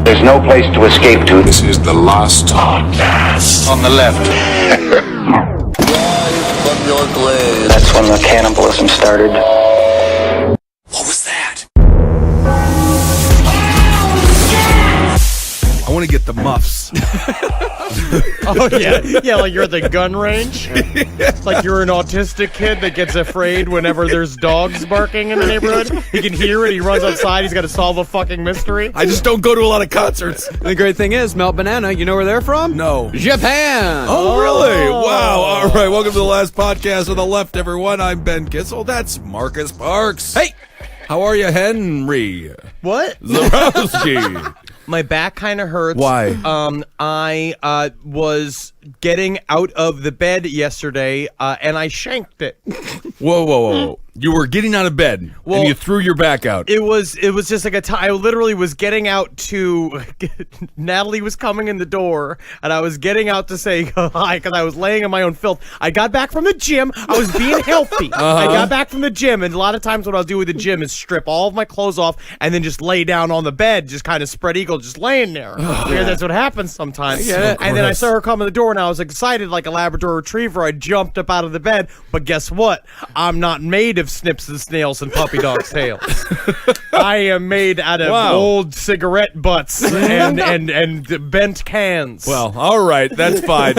There's no place to escape to. This is the last podcast. On the left. That's when the cannibalism started. What was that? I want to get the muffs. Oh, yeah, like you're at the gun range. It's like you're an autistic kid that gets afraid whenever there's dogs barking in the neighborhood. He can hear it, he runs outside, he's got to solve a fucking mystery. I just don't go to a lot of concerts. The great thing is, Melt Banana, you know where they're from? No. Japan! Oh, really? Wow. All right, welcome to the last podcast on the left, everyone. I'm Ben Kissel. That's Marcus Parks. Hey! How are you, Henry? What? Zarowski. My back kind of hurts. Why? I was getting out of the bed yesterday, and I shanked it. Whoa. You were getting out of bed, and you threw your back out. It was just like I literally was getting out to, Natalie was coming in the door, and I was getting out to say hi, because I was laying in my own filth. I got back from the gym, I was being healthy. I got back from the gym, and a lot of times what I'll do with the gym is strip all of my clothes off, and then just lay down on the bed, just kind of spread eagle, just laying there. Because that's what happens sometimes. And then I saw her come in the door, and I was excited like a Labrador Retriever. I jumped up out of the bed, but guess what? I'm not made of snips and snails and puppy dog tails. I am made out of old cigarette butts and bent cans. Well, all right, that's fine.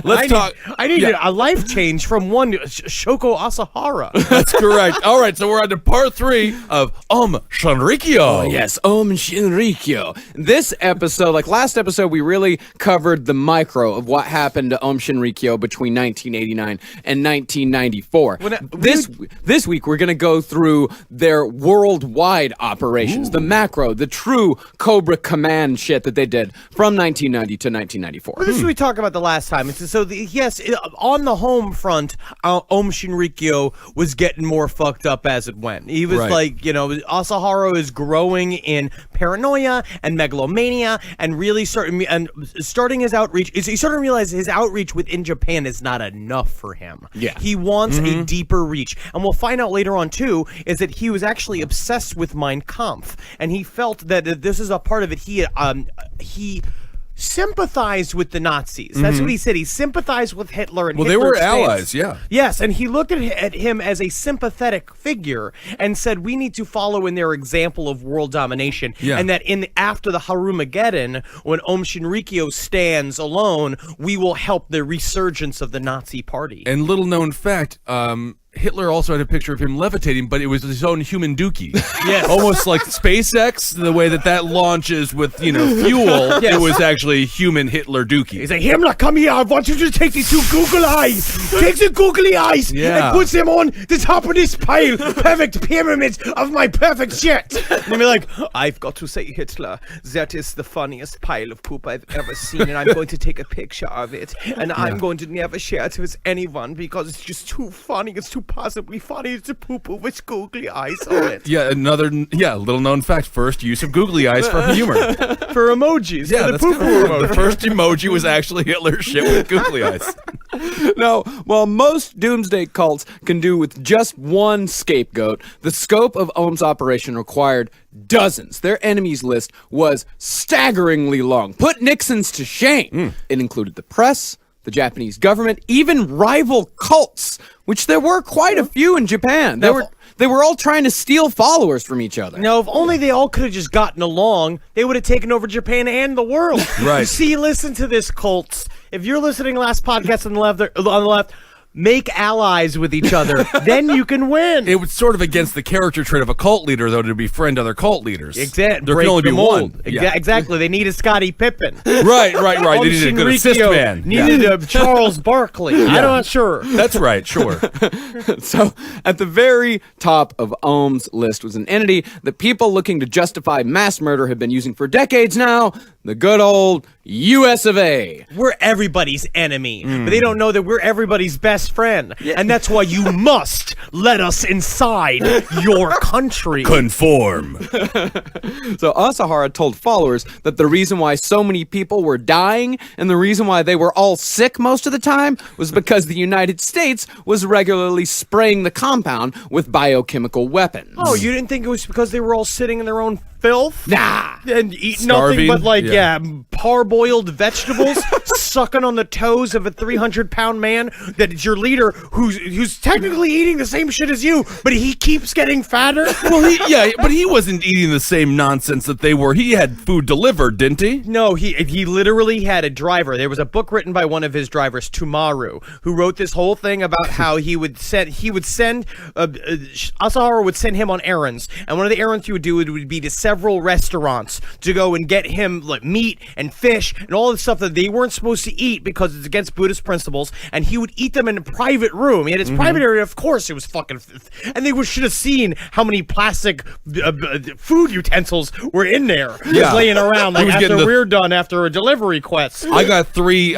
Let's talk. I need a life change from one Shoko Asahara. That's correct. All right, so we're on to part 3 of Shinrikyo. Oh, yes, Shinrikyo. This episode, like last episode, we really covered the micro of what happened to Shinrikyo between 1989 and 1994. This week, we're going to go through their worldwide operations, the macro, the true Cobra Command shit that they did from 1990 to 1994. Well, this is what we talked about the last time. On the home front, Shinrikyo was getting more fucked up as it went. He was Asahara is growing in paranoia and megalomania, and really starting his outreach. He's starting to realize his outreach within Japan is not enough for him. Yeah, he wants a deeper reach, and we'll find out later on too is that he was actually obsessed with Mein Kampf, and he felt that this is a part of it. He sympathized with the Nazis. That's what he said. He sympathized with Hitler and Hitler's they were stance. Allies, yeah. Yes, and he looked at him as a sympathetic figure and said, we need to follow in their example of world domination. Yeah. And that after the Harumageddon, when Shinrikyo stands alone, we will help the resurgence of the Nazi party. And little known fact, Hitler also had a picture of him levitating, but it was his own human dookie. Yes. Almost like SpaceX, the way that launches with, fuel, yes. It was actually human Hitler dookie. He's like, Himmler, come here, I want you to take these 2 googly eyes. Take the googly eyes and put them on the top of this pile. Perfect pyramid of my perfect jet. And be like, I've got to say, Hitler, that is the funniest pile of poop I've ever seen, and I'm going to take a picture of it, and I'm going to never share it with anyone because it's just too funny. It's too possibly funny. It's a poo-poo with googly eyes on it. Yeah, little known fact. First use of googly eyes for humor. For emojis. Yeah, for the poo-poo emoji. The first emoji was actually Hitler's shit with googly eyes. No, while most doomsday cults can do with just one scapegoat, the scope of Ohm's operation required dozens. Their enemies list was staggeringly long. Put Nixon's to shame. It included the press, the Japanese government, even rival cults, which there were quite a few in Japan. They were all trying to steal followers from each other. Now, if only they all could have just gotten along, they would have taken over Japan and the world. Right. See, listen to this, cults. If you're listening last podcast on the left, make allies with each other. Then you can win. It was sort of against the character trait of a cult leader, though, to befriend other cult leaders. Exactly. There can only be one. Exactly. They needed Scottie Pippen. Right. They needed a good assist man. Needed a Charles Barkley. Yeah. I'm not sure. That's right. Sure. So, at the very top of Ohm's list was an entity that people looking to justify mass murder have been using for decades now. The good old US of A. We're everybody's enemy, but they don't know that we're everybody's best friend. Yeah. And that's why you must let us inside your country. Conform. So Asahara told followers that the reason why so many people were dying and the reason why they were all sick most of the time was because the United States was regularly spraying the compound with biochemical weapons. Oh, you didn't think it was because they were all sitting in their own filth. Nah. And eat Starving? nothing but Yeah. parboiled vegetables, sucking on the toes of a 300-pound man that is your leader, who's technically eating the same shit as you, but he keeps getting fatter. Well, but he wasn't eating the same nonsense that they were. He had food delivered, didn't he? No, he literally had a driver. There was a book written by one of his drivers, Tumaru, who wrote this whole thing about how he would send Asahara would send him on errands, and one of the errands he would do would be to several restaurants to go and get him like meat and fish and all the stuff that they weren't supposed to eat because it's against Buddhist principles, and he would eat them in a private room. He had his private area, of course. It was fucking, and they should have seen how many plastic food utensils were in there, just laying around like after we're done after a delivery quest. I got three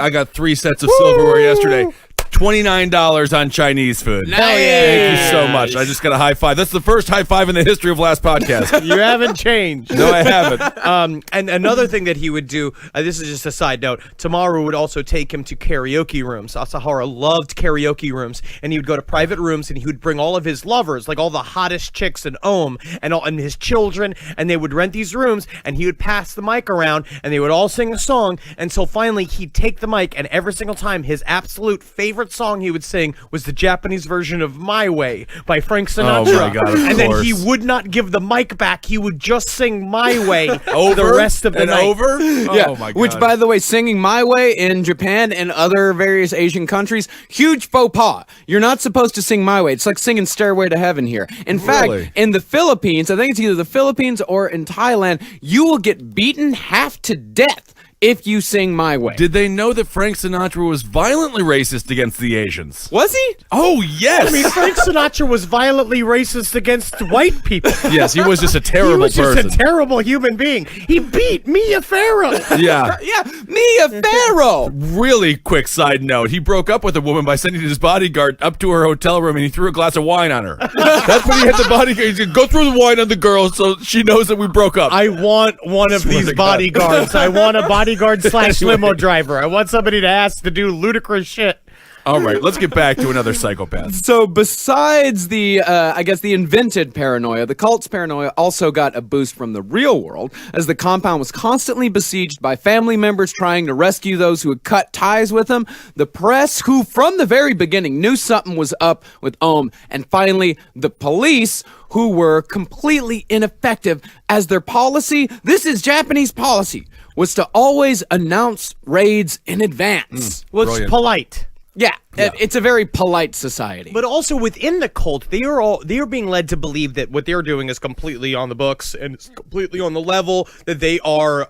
sets of silverware yesterday. $29 on Chinese food. Nice. Thank you so much. I just got a high five. That's the first high five in the history of last podcast. You haven't changed. No, I haven't. And another thing that he would do, this is just a side note, Tamaru would also take him to karaoke rooms. Asahara loved karaoke rooms, and he would go to private rooms, and he would bring all of his lovers, like all the hottest chicks in Ohm, and his children, and they would rent these rooms, and he would pass the mic around, and they would all sing a song, until finally he'd take the mic, and every single time his absolute favorite song he would sing was the Japanese version of My Way by Frank Sinatra. Oh my God, of and then he course. would not give the mic back. He would just sing My Way Over the rest of the and night. over? Yeah, Oh my God. which, by the way, singing My Way in Japan and other various Asian countries, huge faux pas. You're not supposed to sing My Way. It's like singing Stairway to Heaven here. In Really? fact, in the Philippines, I think it's either the Philippines or in Thailand, you will get beaten half to death if you sing My Way. Did they know that Frank Sinatra was violently racist against the Asians? Was he? Oh, yes. I mean, Frank Sinatra was violently racist against white people. Yes, he was just a He terrible was just person. a terrible human being. He beat Mia Farrow. Yeah. Yeah, Mia Farrow. Really quick side note, he broke up with a woman by sending his bodyguard up to her hotel room and he threw a glass of wine on her. That's when he had the bodyguard. He said, go through the wine on the girl so she knows that we broke up. I want one of Swear these to God. bodyguards. I want a bodyguard/limo driver. I want somebody to ask to do ludicrous shit. All right, let's get back to another psychopath. So besides the, I guess the invented paranoia, the cult's paranoia also got a boost from the real world, as the compound was constantly besieged by family members trying to rescue those who had cut ties with them, the press, who from the very beginning knew something was up with Ohm, and finally the police, who were completely ineffective, as their policy, this is Japanese policy, was to always announce raids in advance. Well, it's Brilliant. polite. Yeah, it's a very polite society. But also within the cult, they are being led to believe that what they're doing is completely on the books and it's completely on the level, that they are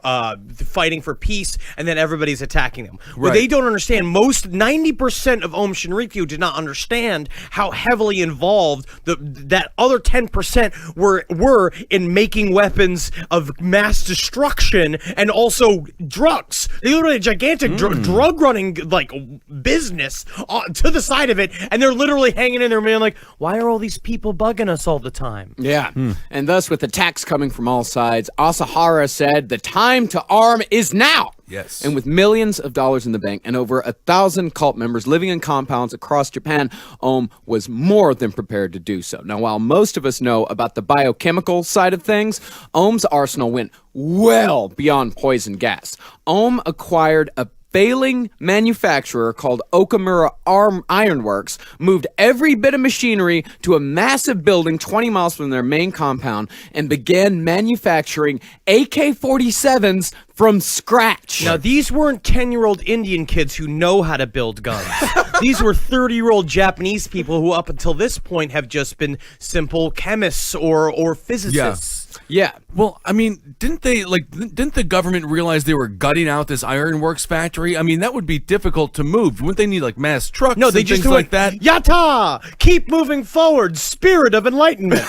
fighting for peace, and then everybody's attacking them. What they don't understand, 90% of Aum Shinrikyo did not understand how heavily involved that other 10% were in making weapons of mass destruction and also drugs. They literally had a gigantic drug running like business to the side of it, and they're literally hanging in there being like, why are all these people bugging us all the time? Yeah, and thus with attacks coming from all sides, Asahara said, the time to arm is now. Yes. And with millions of dollars in the bank and over 1,000 cult members living in compounds across Japan, Ohm was more than prepared to do so. Now, while most of us know about the biochemical side of things, Ohm's arsenal went well beyond poison gas. Ohm acquired a failing manufacturer called Okamura Ironworks, moved every bit of machinery to a massive building 20 miles from their main compound, and began manufacturing AK-47s from scratch. Now, these weren't 10-year-old Indian kids who know how to build guns. These were 30-year-old Japanese people who up until this point have just been simple chemists or physicists. Yeah. Well, I mean, didn't the government realize they were gutting out this ironworks factory? I mean, that would be difficult to move. Wouldn't they need like mass trucks No, they and just things like that? Yata! Keep moving forward, spirit of enlightenment.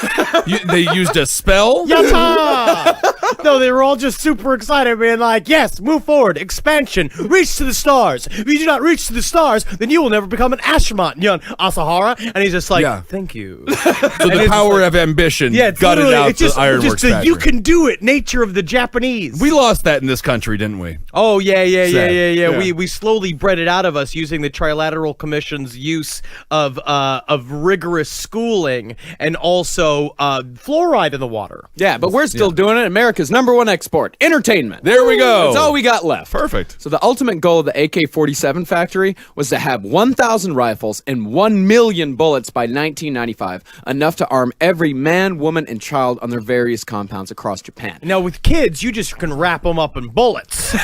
They used a spell? Yata! No, they were all just super excited, being like, yes, move forward, expansion, reach to the stars. If you do not reach to the stars, then you will never become an astronaut, young Asahara. And he's just like, Yeah. thank you. So the power of ambition gutted out the ironworks fireworks It's a factory. you can do it nature of the Japanese. We lost that in this country, didn't we? Oh yeah. Yeah. We slowly bred it out of us using the Trilateral Commission's use of rigorous schooling and also fluoride in the water. Yeah, but we're still doing it. America's #1 export, entertainment. There we go. That's all we got left. Perfect. So the ultimate goal of the AK-47 factory was to have 1,000 rifles and 1 million bullets by 1995, enough to arm every man, woman, and child on their various compounds across Japan. Now with kids, you just can wrap them up in bullets.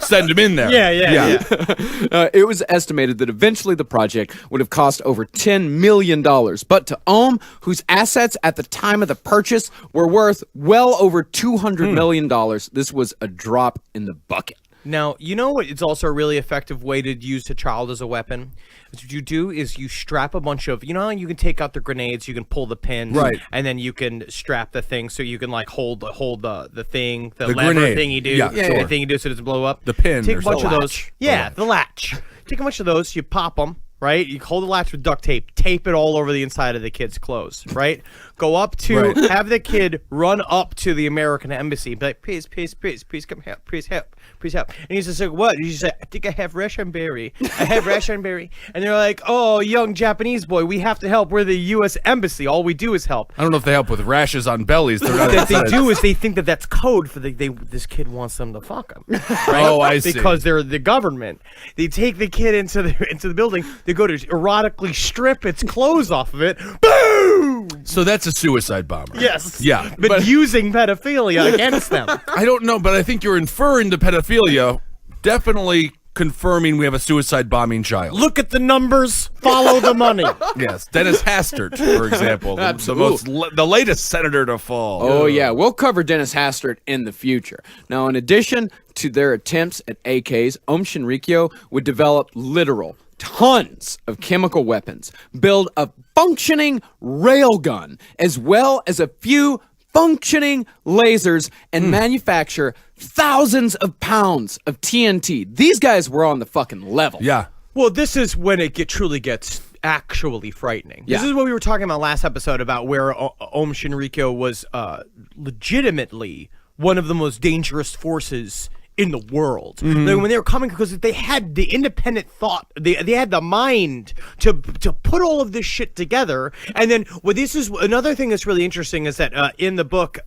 Send them in there. Yeah. It was estimated that eventually the project would have cost over $10 million, but to Ohm, whose assets at the time of the purchase were worth well over $200 million, this was a drop in the bucket. Now, you know what? It's also a really effective way to use a child as a weapon. What you do is you strap a bunch of, you know how you can take out the grenades, you can pull the pins, Right. and then you can strap the thing so you can like hold the thing, the The lever grenade. thing you do, Yeah, sure. the thing you do so it doesn't blow up. The pin Take or a bunch something. of The those. latch. Yeah, the latch. Take a bunch of those, you pop them. Right, you hold the latch with duct tape, tape it all over the inside of the kid's clothes. Right, go up to Right. have the kid run up to the American embassy, be like, please come help, please help. And he's just like, what? And he's like, I think I have rationberry. And they're like, oh, young Japanese boy, we have to help. We're the U.S. embassy. All we do is help. I don't know if they help with rashes on bellies. They're not What they inside. do is they think that that's code for this kid wants them to fuck him. Right? Oh, I see. Because they're the government. They take the kid into the building. They go to erotically strip its clothes off of it. Boom! So that's a suicide bomber. Yes. Yeah. But using pedophilia against them. I don't know, but I think you're inferring to pedophilia, definitely confirming we have a suicide bombing child. Look at the numbers. Follow the money. Yes, Dennis Hastert, for example, the latest senator to fall. Oh, yeah. We'll cover Dennis Hastert in the future. Now, in addition to their attempts at AKs, Aum Shinrikyo would develop literal tons of chemical weapons, build a functioning railgun, as well as a few functioning lasers, and manufacture thousands of pounds of TNT. These guys were on the fucking level. Yeah. Well, this is when it truly gets actually frightening. Yeah. This is what we were talking about last episode about where Aum Shinrikyo was legitimately one of the most dangerous forces in the world. Like when they were coming, because they had the independent thought, they had the mind to put all of this shit together. And then this is another thing that's really interesting is that in the book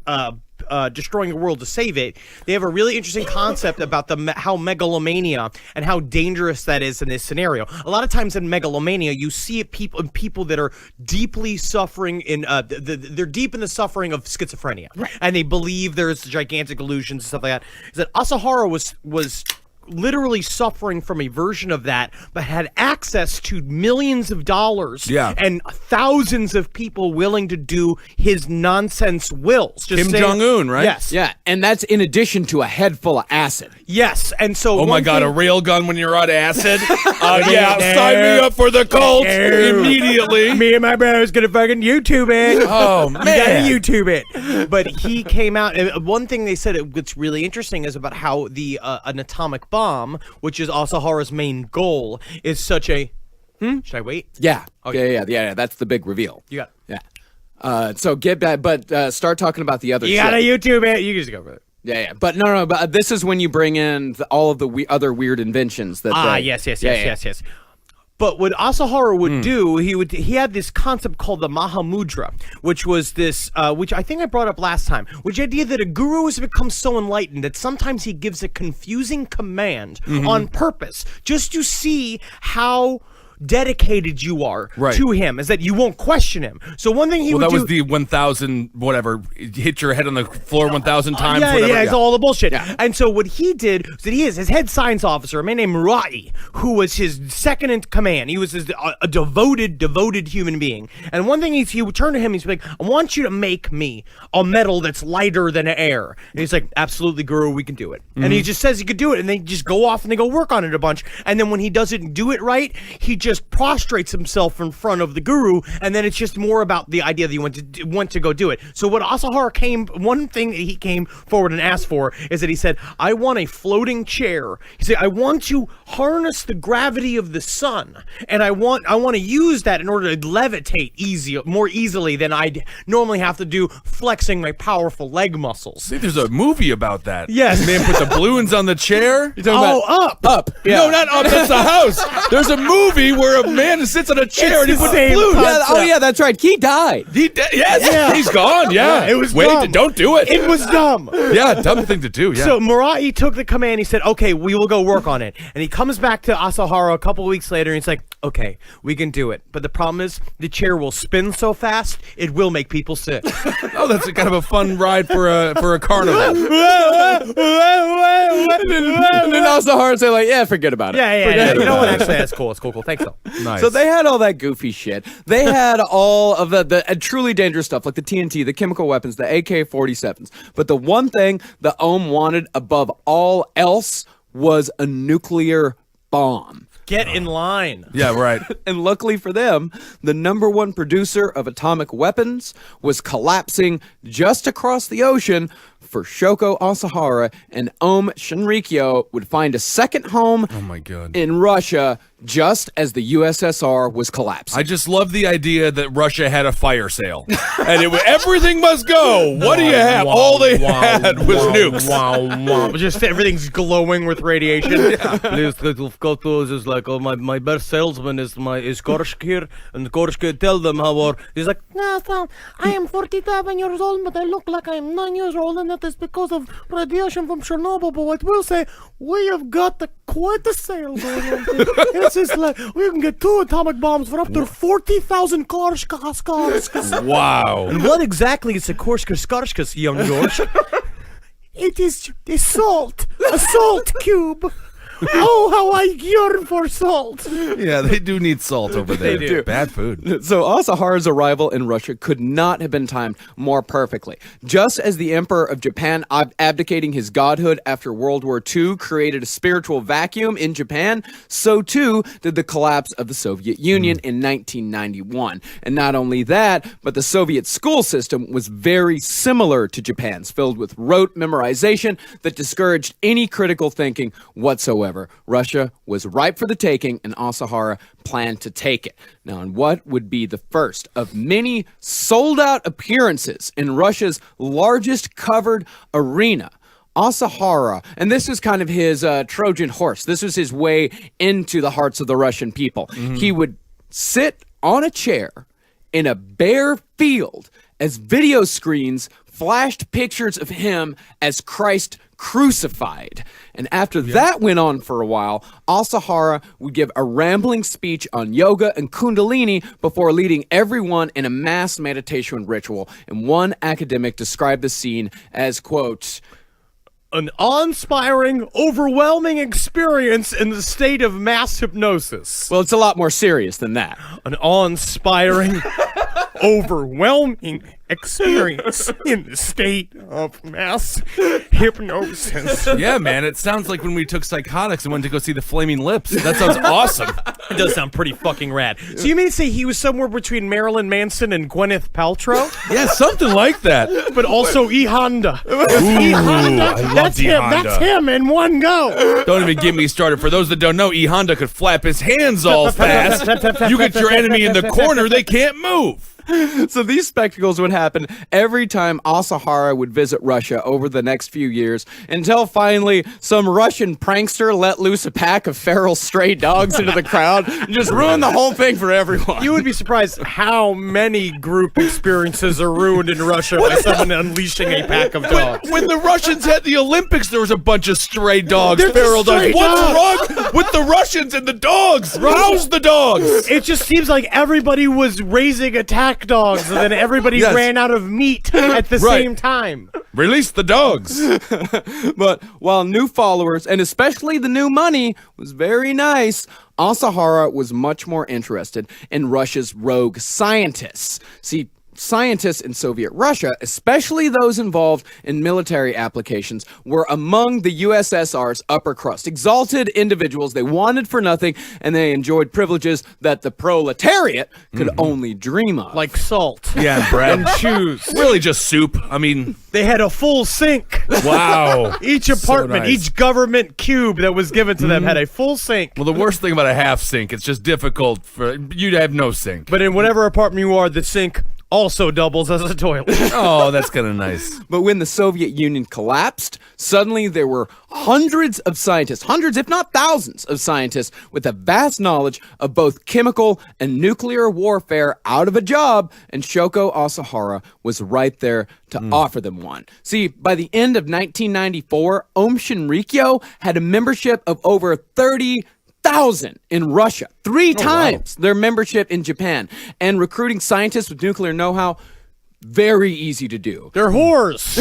Destroying a World to Save It, they have a really interesting concept about how megalomania and how dangerous that is in this scenario. A lot of times in megalomania, you see people that are deeply suffering they're deep in the suffering of schizophrenia, and they believe there's gigantic illusions and stuff like that. Is that Asahara was literally suffering from a version of that, but had access to millions of dollars and thousands of people willing to do his nonsense wills. Just Kim saying- Jong-un, right? Yes. Yeah, and that's in addition to a head full of acid. Yes. And so Oh my God, a railgun when you're on acid? Sign me up for the cult immediately. Me and my brother's gonna fucking YouTube it. Oh, You gotta man. YouTube it. But he came out, and one thing they said what's really interesting is about how an atomic bomb, which is Asahara's main goal, is such a should I wait? Yeah. Yeah. That's the big reveal. You got So get back, but start talking about the other you shit. gotta YouTube it. You can just go for it. Yeah. But no. But this is when you bring in all of the other weird inventions that. Yes. But what Asahara would do, he had this concept called the Mahamudra, which was this, which I think I brought up last time, which idea that a guru has become so enlightened that sometimes he gives a confusing command on purpose, just to see how dedicated you are to him, is that you won't question him. So one thing he would that do... was the 1,000, whatever, hit your head on the floor 1,000 times, whatever. It's all the bullshit. Yeah. And so what he did was that his head science officer, a man named Murai, who was his second in command. He was a devoted human being. And one thing he would turn to him, he's like, I want you to make me a metal that's lighter than air. And he's like, absolutely, Guru, we can do it. And he just says he could do it, and they just go off and they go work on it a bunch. And then when he doesn't do it right, he just just prostrates himself in front of the guru, and then it's just more about the idea that you want to go do it. So what one thing that he came forward and asked for is that he said, I want a floating chair. He said, I want to harness the gravity of the sun, and I want to use that in order to levitate more easily than I'd normally have to do flexing my powerful leg muscles. See, there's a movie about that. Yes. Man put the balloons on the chair. You're talking about Up. Yeah. No, not up. That's the house. There's a movie where a man sits on a chair and he It's puts the same balloons. concept. Yeah, that's right. He died. Yes, he's gone. Yeah, it was Wait, dumb. don't do it. It was dumb. Yeah, dumb thing to do. Yeah. So Murai took the command. He said, okay, we will go work on it. And he comes back to Asahara a couple of weeks later, and he's like, okay, we can do it. But the problem is the chair will spin so fast, it will make people sick. Oh, that's kind of a fun ride for a carnival. And then Asahara say like, yeah, forget about it. Yeah. You know what? Actually, that's cool. It's cool. Thanks, though. Nice. So they had all that goofy shit. They had all of the truly dangerous stuff, like the TNT, the chemical weapons, the AK-47s. But the one thing the Ohm wanted above all else was a nuclear bomb. Get in line. Yeah, right. And luckily for them, the number one producer of atomic weapons was collapsing just across the ocean, for Shoko Asahara and Ohm Shinrikyo would find a second home Oh my God. in Russia just as the USSR was collapsing. I just love the idea that Russia had a fire sale, and everything must go. What do you have? All they had was nukes. Wow. Just everything's glowing with radiation. Please, little photos is like, oh, my best salesman is Korshk here, and Korshk tell them how are. He's like, no, son, I am 47 years old, but I look like I am 9 years old, and that is because of radiation from Chernobyl. But what we'll say, we have got quite a sale going on. It's just like, we can get 2 atomic bombs for up to 40,000 Korshkas. Wow. And what exactly is a Korshkas, young George? It is a salt cube. Oh, how I yearn for salt. Yeah, they do need salt over there. They do. Bad food. So Asahara's arrival in Russia could not have been timed more perfectly. Just as the Emperor of Japan abdicating his godhood after World War II created a spiritual vacuum in Japan, so too did the collapse of the Soviet Union in 1991. And not only that, but the Soviet school system was very similar to Japan's, filled with rote memorization that discouraged any critical thinking whatsoever. Russia was ripe for the taking, and Asahara planned to take it. Now, in what would be the first of many sold-out appearances in Russia's largest covered arena, Asahara, and this is kind of his Trojan horse. This was his way into the hearts of the Russian people. He would sit on a chair in a bare field as video screens flashed pictures of him as Christ crucified. And after that went on for a while, Asahara would give a rambling speech on yoga and kundalini before leading everyone in a mass meditation ritual. And one academic described the scene as, quote, an awe-inspiring, overwhelming experience in the state of mass hypnosis. well, it's a lot more serious than that. An awe-inspiring, overwhelming experience in the state of mass hypnosis. Yeah, man, it sounds like when we took psychotics and went to go see the Flaming Lips. That sounds awesome. It does sound pretty fucking rad. So you mean to say he was somewhere between Marilyn Manson and Gwyneth Paltrow? Yeah, something like that. But also E Honda. I love That's E him. Honda. That's him in one go. Don't even get me started. For those that don't know, E Honda could flap his hands all fast. You get your enemy in the corner, they can't move. So these spectacles would happen every time Asahara would visit Russia over the next few years, until finally some Russian prankster let loose a pack of feral stray dogs into the crowd and just ruined the whole thing for everyone. You would be surprised how many group experiences are ruined in Russia by someone unleashing a pack of dogs. When the Russians had the Olympics, there was a bunch of stray dogs, There's feral dogs. stray What's wrong with the Russians and the dogs? How's the dogs? It just seems like everybody was raising attack dogs, and then everybody Yes. ran out of meat at the Right. same time. Release the dogs. But while new followers, and especially the new money, was very nice, Asahara was much more interested in Russia's rogue scientists. See, scientists in Soviet Russia, especially those involved in military applications, were among the USSR's upper crust. Exalted individuals, they wanted for nothing, and they enjoyed privileges that the proletariat could only dream of. Like salt. Yeah, and bread. And shoes. Really just soup. I mean, They had a full sink. wow. Each apartment, nice. each government cube that was given to them had a full sink. Well, the worst thing about a half sink, it's just difficult for you to have no sink. But in whatever apartment you are, the sink also doubles as a toilet. Oh, that's kind of nice. But when the Soviet Union collapsed, suddenly there were hundreds of scientists, hundreds if not thousands of scientists with a vast knowledge of both chemical and nuclear warfare out of a job, and Shoko Asahara was right there to offer them one. See, by the end of 1994, Om Shinrikyo had a membership of over 30,000 in Russia, three times their membership in Japan, and recruiting scientists with nuclear know-how, very easy to do. They're whores.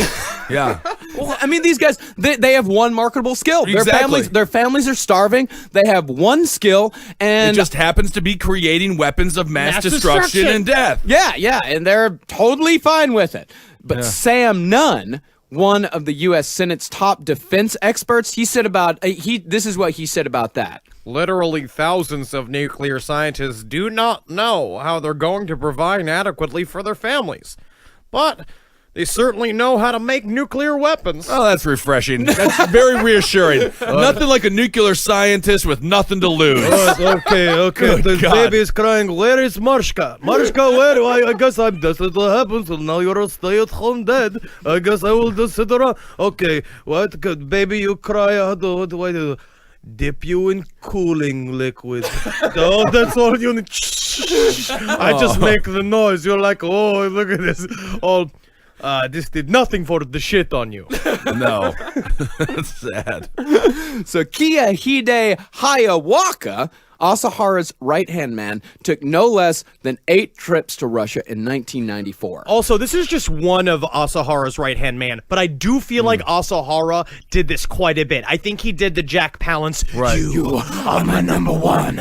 Yeah. Well, I mean, these guys, they have one marketable skill. Exactly. Their families are starving. They have one skill, and It just happens to be creating weapons of mass destruction and death. yeah, and they're totally fine with it. But Sam Nunn, one of the U.S. Senate's top defense experts, he said about this is what he said about that. Literally thousands of nuclear scientists do not know how they're going to provide adequately for their families. But they certainly know how to make nuclear weapons. Oh, that's refreshing. That's very reassuring. Nothing like a nuclear scientist with nothing to lose. Okay. Good The God. baby is crying. Where is Marshka? Marshka, where? I guess that's what happens. So now you're a stay-at-home dad. I guess I will just sit around. Okay, what? Good. Baby, you cry. What do I do? Dip you in cooling liquid. Oh, that's all you need. I just make the noise. You're like, oh, look at this. All. This did nothing for the shit on you. No. That's sad. So Kiyahide Hayawaka, Asahara's right-hand man, took no less than 8 trips to Russia in 1994. Also, this is just one of Asahara's right-hand man, but I do feel like Asahara did this quite a bit. I think he did the Jack Palance, Right. you are my number one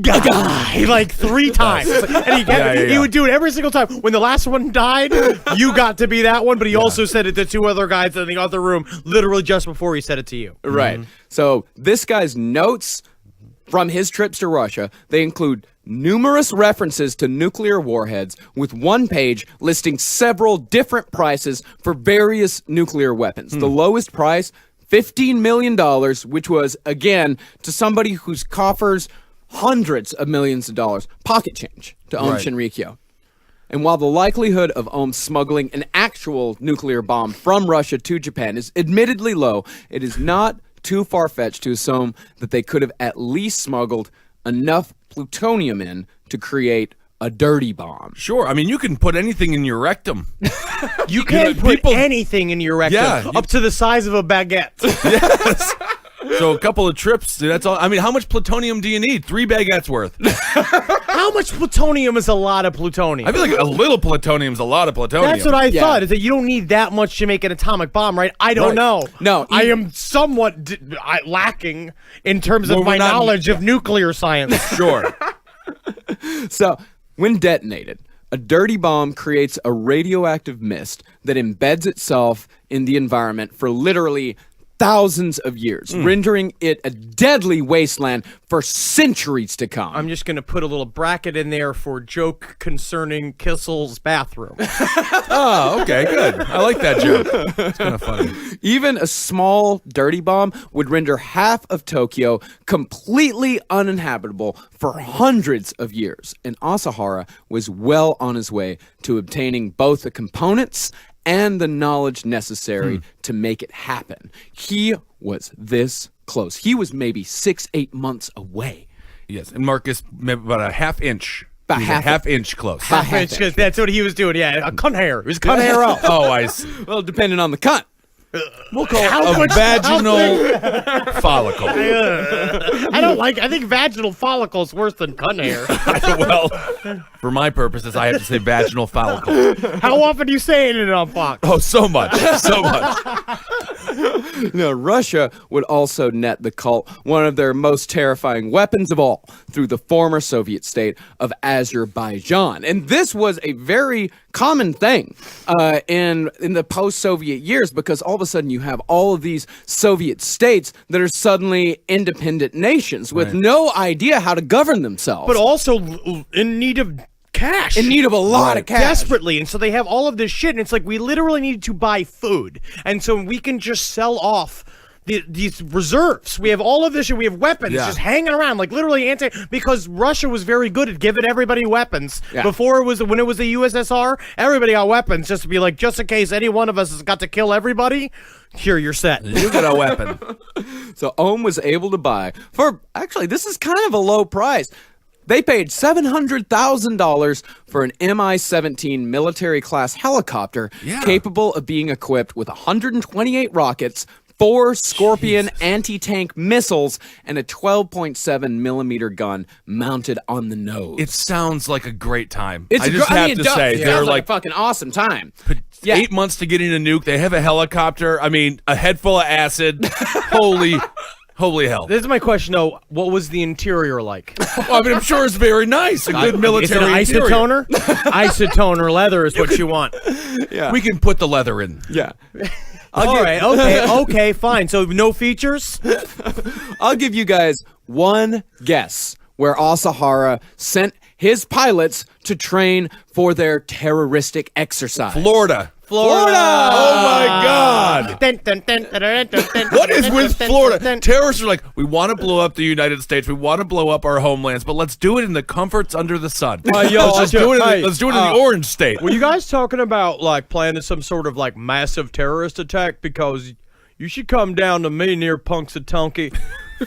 guy, like 3 times. And he would do it every single time. When the last one died, you got to be that one, but he also said it to 2 other guys in the other room, literally just before he said it to you. Right. So this guy's notes from his trips to Russia, they include numerous references to nuclear warheads, with one page listing several different prices for various nuclear weapons. The lowest price, $15 million, which was, again, to somebody whose coffers hundreds of millions of dollars, pocket change to Om Shinrikyo. And while the likelihood of Om smuggling an actual nuclear bomb from Russia to Japan is admittedly low, it is not too far-fetched to assume that they could have at least smuggled enough plutonium in to create a dirty bomb. Sure. I mean, you can put anything in your rectum. You can't put people- anything in your rectum Yeah, up to the size of a baguette. Yes. So a couple of trips, that's all. I mean, how much plutonium do you need? 3 baguettes worth. How much plutonium is a lot of plutonium? I feel like a little plutonium is a lot of plutonium. That's what I thought, is that you don't need that much to make an atomic bomb, right? I don't Right. know. No, I am somewhat lacking in terms of Well, my we're not- knowledge of nuclear science. Sure. So, when detonated, a dirty bomb creates a radioactive mist that embeds itself in the environment for literally thousands of years, rendering it a deadly wasteland for centuries to come. I'm just going to put a little bracket in there for joke concerning Kissel's bathroom. Oh, okay, good. I like that joke. It's kind of funny. Even a small dirty bomb would render half of Tokyo completely uninhabitable for hundreds of years, and Asahara was well on his way to obtaining both the components and the knowledge necessary to make it happen. He was this close. He was maybe 6-8 months away. Yes, and Marcus, maybe about a half inch. About He's half- a half inch close. Half inch. That's what he was doing, yeah. A cunt hair. He was cutting hair off. Oh, I see. Well, depending on the cunt. We'll call it a vaginal follicle. I think vaginal follicle is worse than cunt hair. Well, for my purposes, I have to say vaginal follicle. How often are you saying it on Fox? Oh, so much. So much. No, Russia would also net the cult one of their most terrifying weapons of all through the former Soviet state of Azerbaijan. And this was a very common thing in the post-Soviet years, because all of a sudden you have all of these Soviet states that are suddenly independent nations with no idea how to govern themselves. But also in need of cash. In need of a lot of cash. Desperately. And so they have all of this shit, and it's like we literally need to buy food. And so we can just sell off these reserves. We have all of this shit. We have weapons just hanging around, like literally because Russia was very good at giving everybody weapons. Before when it was the USSR, everybody got weapons just to be like, just in case any one of us has got to kill everybody, here, you're set. You got a weapon. So Ohm was able to buy, for, actually, this is kind of a low price. They paid $700,000 for an Mi-17 military-class helicopter capable of being equipped with 128 rockets, 4 Scorpion anti-tank missiles, and a 12.7 millimeter gun mounted on the nose. It sounds like a great time. It's I just have to say, they're like a fucking awesome time. 8 months to getting a nuke. They have a helicopter. I mean, a head full of acid. Holy hell. This is my question, though. What was the interior like? Well, I mean, I'm sure it's very nice. A good military Is it an isotoner? Isotoner leather is what you want. Yeah. We can put the leather in. Yeah. All right, okay, fine. So no features? I'll give you guys one guess where Asahara sent his pilots to train for their terroristic exercise. Florida. Florida! Oh my God! What is with Florida? Terrorists are like, we want to blow up the United States, we want to blow up our homelands, but let's do it in the comforts under the sun. Let's do it in the orange state. Were you guys talking about like planning some sort of like massive terrorist attack? Because you should come down to me near Punxsutawney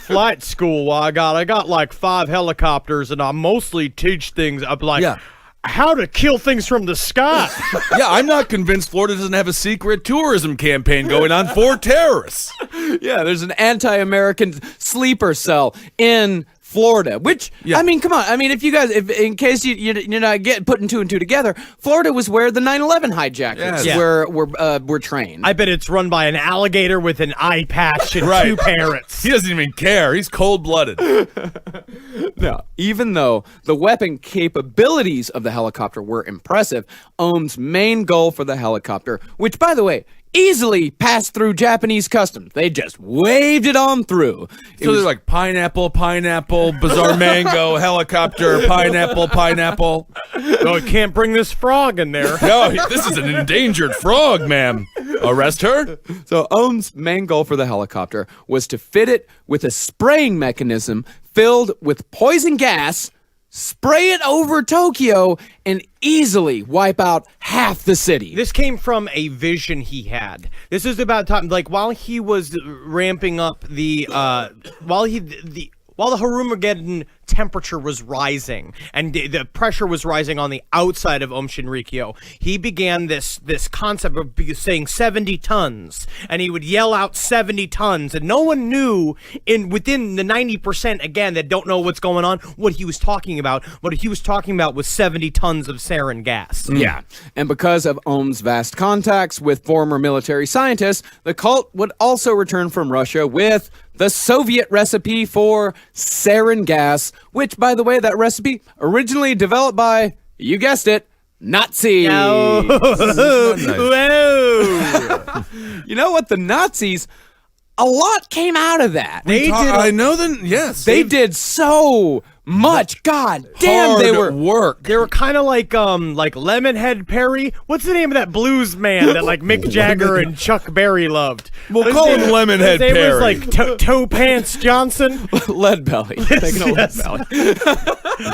Flight School. I got like 5 helicopters, and I mostly teach things. I'm like. Yeah. How to kill things from the sky. Yeah, I'm not convinced Florida doesn't have a secret tourism campaign going on for terrorists. Yeah, there's an anti-American sleeper cell in Florida, which, I mean, come on. I mean, if you guys, in case you're not putting 2 and 2 together, Florida was where the 9/11 hijackers were trained. I bet it's run by an alligator with an eye patch and 2 parrots. He doesn't even care. He's cold-blooded. No, even though the weapon capabilities of the helicopter were impressive, Ohm's main goal for the helicopter, which, by the way, easily passed through Japanese customs. They just waved it on through. So they're like pineapple, bizarre mango, helicopter, pineapple. No, I can't bring this frog in there. No, this is an endangered frog, ma'am. Arrest her? So Ohm's main goal for the helicopter was to fit it with a spraying mechanism filled with poison gas, spray it over Tokyo, and easily wipe out half the city. This came from a vision he had. This is about time, like while he was ramping up the while the Harumageddon temperature was rising and the pressure was rising on the outside of Aum Shinrikyo, he began this concept of saying 70 tons, and he would yell out 70 tons, and no one knew within the 90% again that don't know what's going on what he was talking about. What he was talking about was 70 tons of sarin gas. Yeah, and because of Ohm's vast contacts with former military scientists, the cult would also return from Russia with the Soviet recipe for sarin gas, which, by the way, that recipe originally developed by, you guessed it, Nazis. Whoa. You know what? The Nazis, a lot came out of that. I know that, yes. They did so much. God damn, they were work. They were kind of like Lemonhead Perry. What's the name of that blues man that like Mick Jagger and Chuck Berry loved? We'll call him Lemonhead Perry. His name was Perry. like Toe Pants Johnson. Lead Belly. Taking a Lead Belly.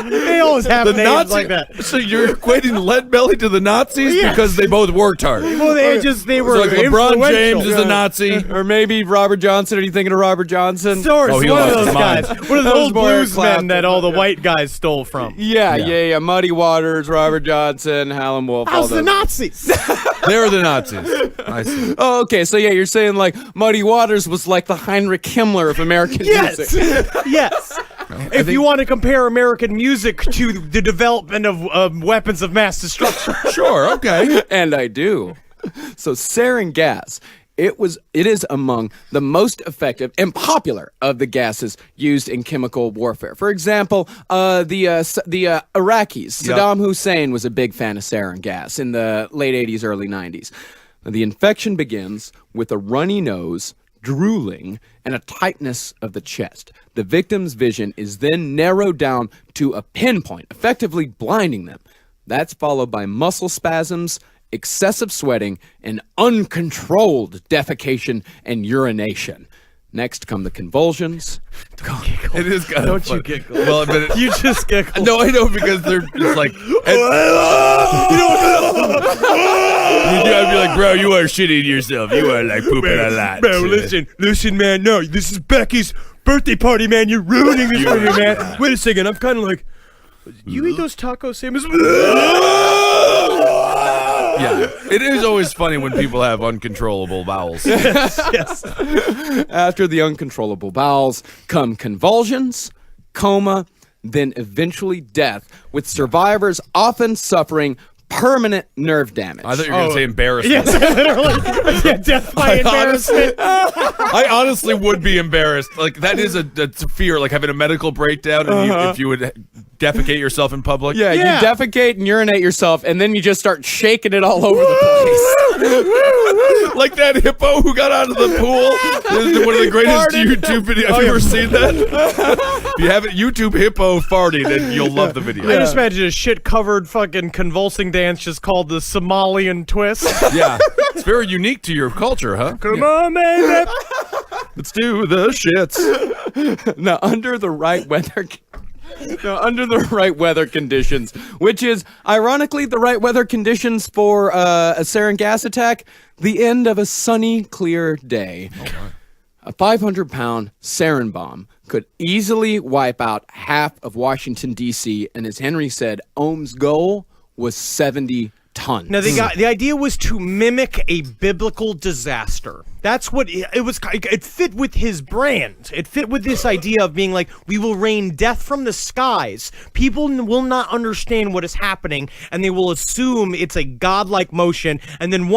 They always have names like that. So you're equating Lead Belly to the Nazis because they both worked hard. Well, they were so like LeBron James is a Nazi, or maybe Robert Johnson. Are you thinking of Robert Johnson? One of those guys. One of those old blues Clapton. men that all the white guys stole from. Yeah. Muddy Waters, Robert Johnson, Howlin' Wolf. How's the Nazis? They're the Nazis. I see. Oh, okay. So yeah, you're saying like Muddy Waters was like the Heinrich Himmler of American music. Yes. If you want to compare American music to the development of weapons of mass destruction. Sure, okay. And I do. So sarin gas It is among the most effective and popular of the gases used in chemical warfare. For example, the Iraqis, Saddam Hussein was a big fan of sarin gas in the late 80s, early 90s. The infection begins with a runny nose, drooling, and a tightness of the chest. The victim's vision is then narrowed down to a pinpoint, effectively blinding them. That's followed by muscle spasms, excessive sweating, and uncontrolled defecation and urination. Next come the convulsions. Don't giggle. It is kind of Don't fun. you giggle. Well, but You just giggle. no, I know because they're just like. I'd be like, bro, you are shitting yourself. You are like pooping a lot. Bro, listen, man. No, this is Becky's birthday party, man. You're ruining this for me, man. Wait a second. I'm kind of like, you eat those tacos, Sam? Yeah, it is always funny when people have uncontrollable bowels. Yes. After the uncontrollable bowels come convulsions, coma, then eventually death, with survivors often suffering permanent nerve damage. I thought you were going to say embarrassment. Yes, literally. Yeah, death by embarrassment. I honestly would be embarrassed. Like, that is a fear, like having a medical breakdown and if you would defecate yourself in public. Yeah, Yeah. you defecate and urinate yourself, and then you just start shaking it all over the place. Like that hippo who got out of the pool. This is one of the greatest YouTube videos. Have you ever seen that? If you haven't, YouTube hippo farting, and you'll love the video. I just imagine a shit-covered fucking convulsing dance just called the Somalian twist. Yeah. It's very unique to your culture, huh? Come on, baby. Let's do the shits. Now, under the right weather conditions, which is ironically the right weather conditions for a sarin gas attack, the end of a sunny, clear day. A 500-pound sarin bomb could easily wipe out half of Washington, D.C., and as Henry said, Ohm's goal was 70 tons. Now, the idea was to mimic a biblical disaster. That's what it was. It fit with his brand. It fit with this idea of being like, we will rain death from the skies. People will not understand what is happening, and they will assume it's a godlike motion. And then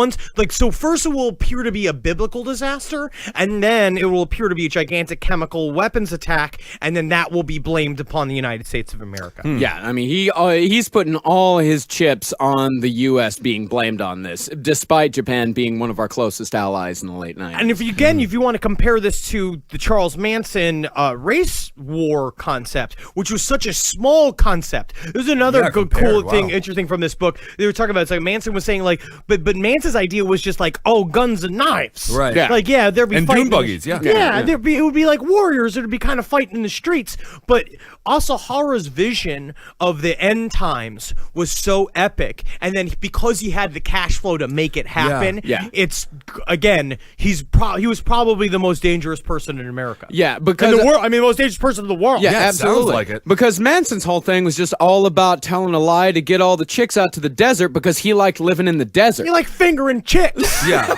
first it will appear to be a biblical disaster, and then it will appear to be a gigantic chemical weapons attack, and then that will be blamed upon the United States of America. Yeah, I mean, he's putting all his chips on the U.S. being blamed on this, despite Japan being one of our closest allies in the late 90s. And if you want to compare this to the Charles Manson race war concept, which was such a small concept, there's another interesting from this book. They were talking about it's like Manson was saying like, but Manson's idea was just like, oh, guns and knives, Right? Yeah. Like there'd be And fighting dune buggies, yeah. it would be like warriors. It'd be kind of fighting in the streets. But Asahara's vision of the end times was so epic, and then because he had the cash flow to make it happen, it's again he was probably the most dangerous person in America. Yeah, because in the world. I mean, the most dangerous person in the world. Yeah, Yeah, it absolutely. sounds like it. Because Manson's whole thing was just all about telling a lie to get all the chicks out to the desert because he liked living in the desert. You like fingering chicks. Yeah.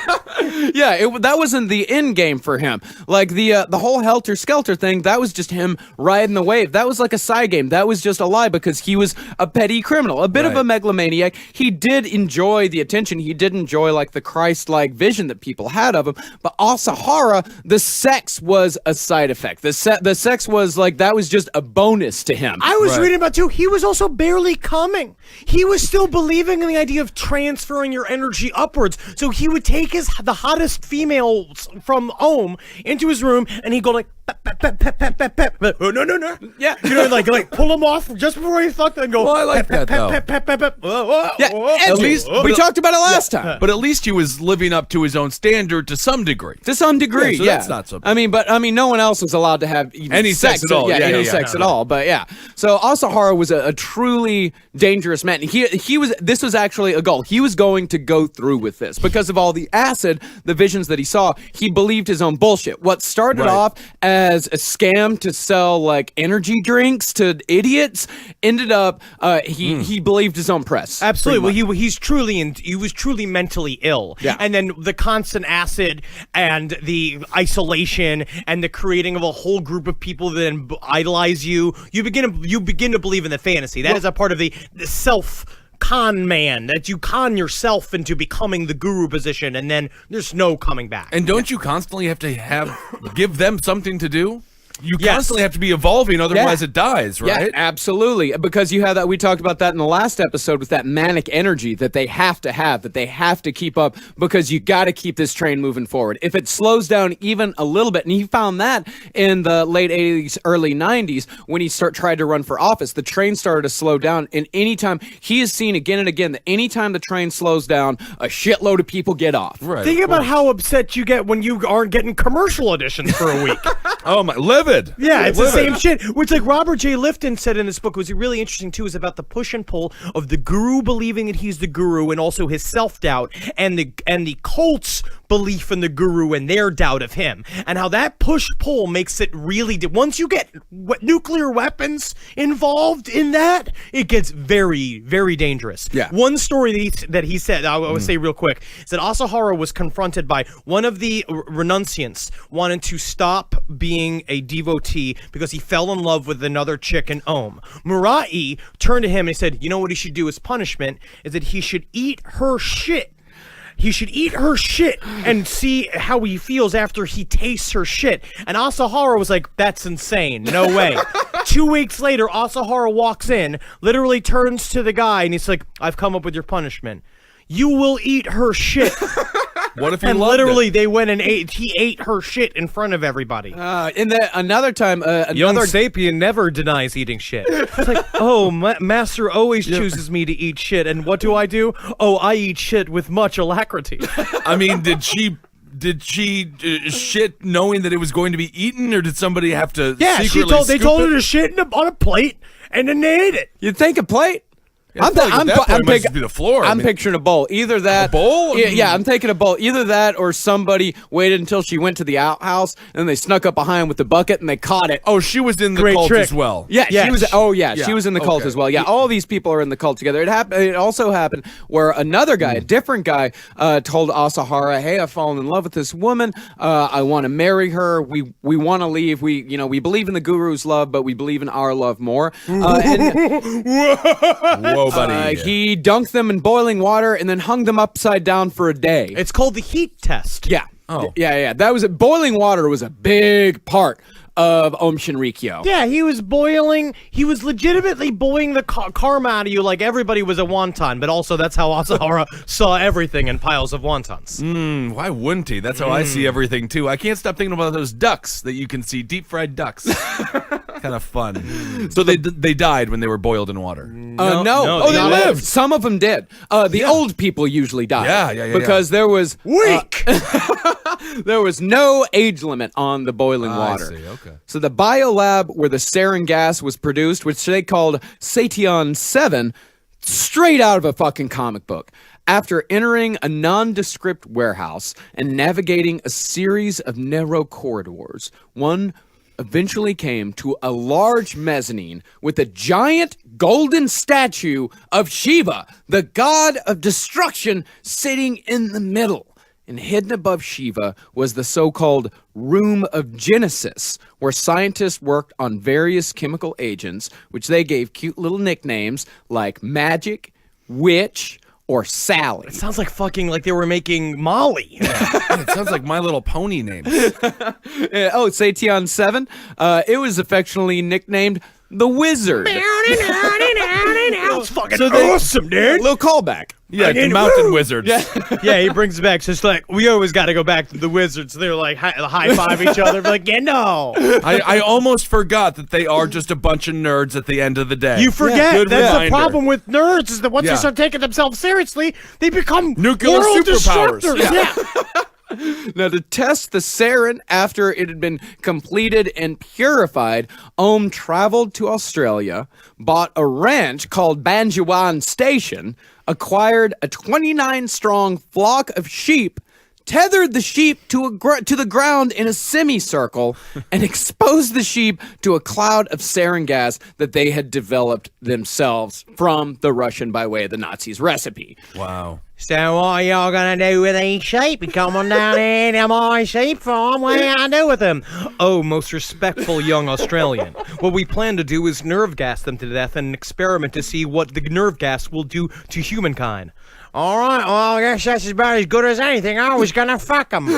Yeah, that wasn't the end game for him. Like the whole Helter Skelter thing, that was just him riding the wave. That was like a side game. That was just a lie because he was a petty criminal, a bit of a megalomaniac. He did enjoy the attention. He did enjoy like the Christ-like vision that people had of him. But Asahara, the sex was a side effect. The sex was like, that was just a bonus to him. I was reading about too. He was also barely coming. He was still believing in the idea of transferring your energy upwards. So he would take the hottest females from Ohm into his room, and he'd go like, pep, pep, pep, pep, pep, pep, pep. Oh, no. Yeah. You know, like pull them off just before he fucked and go. Well, I like pep, that, though. pep, pep, pep, pep, pep. Yeah, at least we talked about it last time. But at least he was living up to his own standard to some degree. To some degree, so that's not so bad. I mean, no one else was allowed to have even Any sex at all. Yeah, Yeah, any yeah, sex yeah. at all. But yeah, so Asahara was a truly dangerous man. He was. This was actually a goal. He was going to go through with this because of all the acid, the visions that he saw. He believed his own bullshit. What started off as a scam to sell like energy drinks to idiots ended up he believed his own press. Absolutely. Well, he was truly mentally ill. Yeah. And then the constant acid and the isolation and the creating of a whole group of people that then idolize you. You begin to believe in the fantasy. That is a part of the self con man, that you con yourself into becoming the guru position, and then there's no coming back. And don't you constantly have to give them something to do? You constantly have to be evolving, otherwise it dies, right? Yeah, absolutely. Because you have that, we talked about that in the last episode with that manic energy that they have, that they have to keep up, because you got to keep this train moving forward. If it slows down even a little bit, and he found that in the late 80s, early 90s, when he tried to run for office, the train started to slow down. And anytime, he has seen again and again that anytime the train slows down, a shitload of people get off. Right. Think about how upset you get when you aren't getting commercial editions for a week. Oh my, livid. Yeah, it's the same shit. Which, like Robert J. Lifton said in this book, was really interesting too, is about the push and pull of the guru believing that he's the guru, and also his self-doubt, and the cult's belief in the guru and their doubt of him, and how that push-pull makes it really. Once you get nuclear weapons involved in that, it gets very, very dangerous. Yeah. One story that he said, I would say real quick, is that Asahara was confronted by one of the renunciants wanting to stop being a devotee because he fell in love with another chick in Om. Murai turned to him and he said, you know what he should do as punishment is that he should eat her shit. He should eat her shit and see how he feels after he tastes her shit. And Asahara was like, that's insane. No way. 2 weeks later, Asahara walks in, literally turns to the guy, and he's like, I've come up with your punishment. You will eat her shit. What if he and loved literally it? they went and he ate her shit in front of everybody. Another time, Young Sapien never denies eating shit. It's like, oh, Master always chooses me to eat shit, and what do? Oh, I eat shit with much alacrity. I mean, did she shit knowing that it was going to be eaten, or did somebody have to secretly they told her to shit on a plate, and then they ate it. You'd think a plate? Yeah, at that point, it might just be the floor. I'm picturing a bowl. Either that. A bowl? Yeah, I'm taking a bowl. Either that or somebody waited until she went to the outhouse and they snuck up behind with the bucket and they caught it. Oh, she was in the Great cult trick. as well. Yeah, Yes. she was. Oh, yeah, she was in the cult Okay. as well. Yeah, all these people are in the cult together. It also happened where another guy, a different guy, told Asahara, "Hey, I've fallen in love with this woman. I want to marry her. We want to leave. We believe in the guru's love, but we believe in our love more." Whoa, buddy. He dunked them in boiling water and then hung them upside down for a day. It's called the heat test. Yeah. Oh. Yeah. That was boiling water was a big part of Om Shinrikyo. Yeah, he was legitimately boiling the karma out of you like everybody was a wonton, but also that's how Asahara saw everything in piles of wontons. Why wouldn't he? That's how I see everything too. I can't stop thinking about those ducks that you can see, deep fried ducks. Kind of fun. So they died when they were boiled in water. No. no, They they lived. Some of them did. The old people usually died. Yeah. Because there was Weak! there was no age limit on the boiling water. I see, okay. So the biolab where the sarin gas was produced, which they called Sation 7, straight out of a fucking comic book. After entering a nondescript warehouse and navigating a series of narrow corridors, one eventually came to a large mezzanine with a giant golden statue of Shiva, the god of destruction, sitting in the middle. And hidden above Shiva was the so-called Room of Genesis, where scientists worked on various chemical agents, which they gave cute little nicknames like Magic, Witch, or Sally. It sounds like fucking like they were making Molly. It sounds like My Little Pony names. Sation 7. It was affectionately nicknamed the Wizard. It's fucking awesome, dude. Little callback. Yeah, mountain wizards. Yeah, he brings it back. So it's like, we always got to go back to the wizards. They're like, high five each other. Like, yeah, no. I almost forgot that they are just a bunch of nerds at the end of the day. You forget. Good That's reminder. the problem with nerds, is that once Yeah. they start taking themselves seriously, they become Nuclear world superpowers. disruptors. Yeah. Now, to test the sarin after it had been completed and purified, Om traveled to Australia, bought a ranch called Banjuan Station, acquired a 29-strong flock of sheep, tethered the sheep to the ground in a semicircle, and exposed the sheep to a cloud of sarin gas that they had developed themselves from the Russian by way of the Nazis' recipe. Wow. So what are y'all gonna do with these sheep? Come on down here to my sheep farm. What are you do with them? Oh, most respectful young Australian. What we plan to do is nerve gas them to death in an experiment to see what the nerve gas will do to humankind. All right, well, I guess that's about as good as anything. I was gonna fuck them.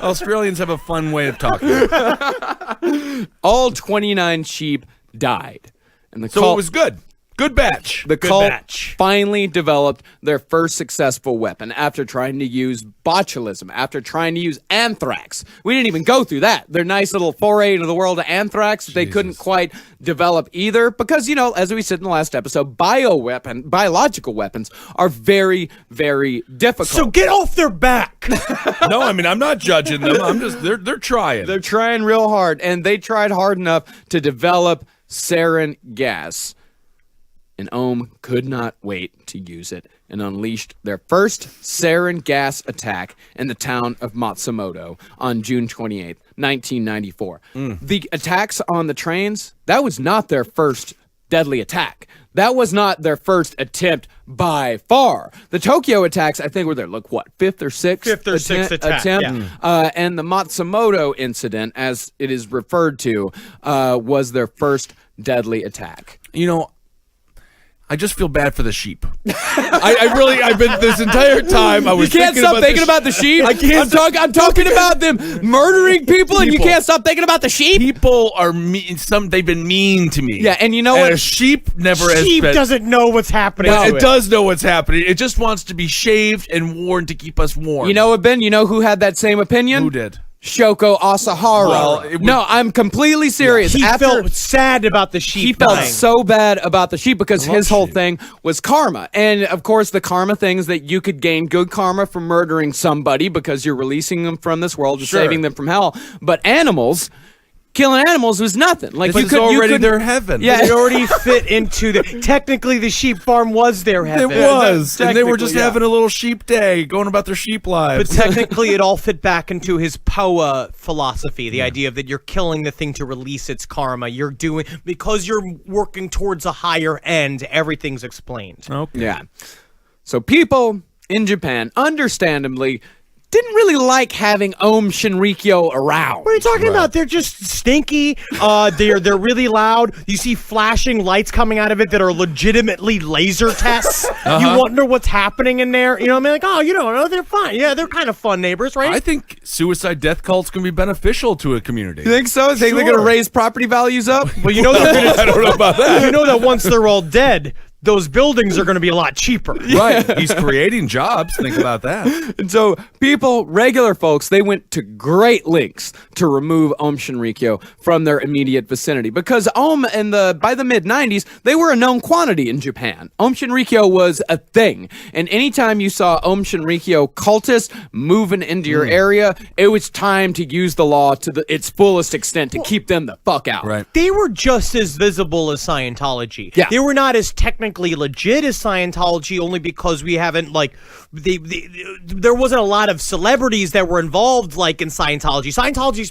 Australians have a fun way of talking. All 29 sheep died. And the So cult, it was good. Good batch. the good cult batch. finally developed their first successful weapon after trying to use botulism, after trying to use anthrax. We didn't even go through that. Their nice little foray into the world of anthrax, they couldn't quite develop either because, as we said in the last episode, biological weapons are very, very difficult. So get off their back. No, I mean, I'm not judging them. I'm just, they're trying. They're trying real hard, and they tried hard enough to develop sarin gas. And Ohm could not wait to use it and unleashed their first sarin gas attack in the town of Matsumoto on June 28th, 1994. The attacks on the trains, that was not their first deadly attack. That was not their first attempt by far. The Tokyo attacks, I think, were their, fifth or sixth attack. attempt? And the Matsumoto incident, as it is referred to, was their first deadly attack. I just feel bad for the sheep. I've been this entire time. I was You can't stop thinking about the sheep. I can't. I'm talking about them murdering people, and you can't stop thinking about the sheep. People are mean. They've been mean to me. Yeah, and you know and what? A sheep never has Sheep been. doesn't know what's happening. But to it does know what's happening. It just wants to be shaved and worn to keep us warm. You know what, Ben? You know who had that same opinion? Who did? Shoko Asahara. Well, no, I'm completely serious. He felt sad about the sheep. He felt dying. so bad about the sheep because his whole sheep. thing was karma. And of course, the karma things that you could gain good karma from murdering somebody because you're releasing them from this world and Sure. saving them from hell. But animals, killing animals was nothing. Like This is already their heaven. Yeah. They already fit into the. Technically, the sheep farm was their It heaven. was. And they were just Technically, yeah. having a little sheep day, going about their sheep But lives. technically, it all fit back into his Poa philosophy, the idea of that you're killing the thing to release its karma. You're doing because you're working towards a higher end. Everything's explained. Okay. Yeah. So people in Japan, understandably, didn't really like having Om Shinrikyo around. What are you talking about? They're just stinky. They're really loud. You see flashing lights coming out of it that are legitimately laser tests. You wonder what's happening in there. You know what I mean? Like, oh, you don't know. They're fine. Yeah, they're kind of fun neighbors, right? I think suicide death cults can be beneficial to a community. You think so? Think they're going to raise property values up? well, you know they're gonna. I don't know about that. You know that once they're all dead, those buildings are going to be a lot cheaper. Right. He's creating jobs. Think about that. And so people, regular folks, they went to great lengths to remove Om Shinrikyo from their immediate vicinity because Om by the mid-90s, they were a known quantity in Japan. Om Shinrikyo was a thing. And anytime you saw Om Shinrikyo cultists moving into your area, it was time to use the law to its fullest extent to keep them the fuck out. Right. They were just as visible as Scientology. Yeah. They were not as technically legit as Scientology only because we haven't, there wasn't a lot of celebrities that were involved, like, in Scientology. Scientology's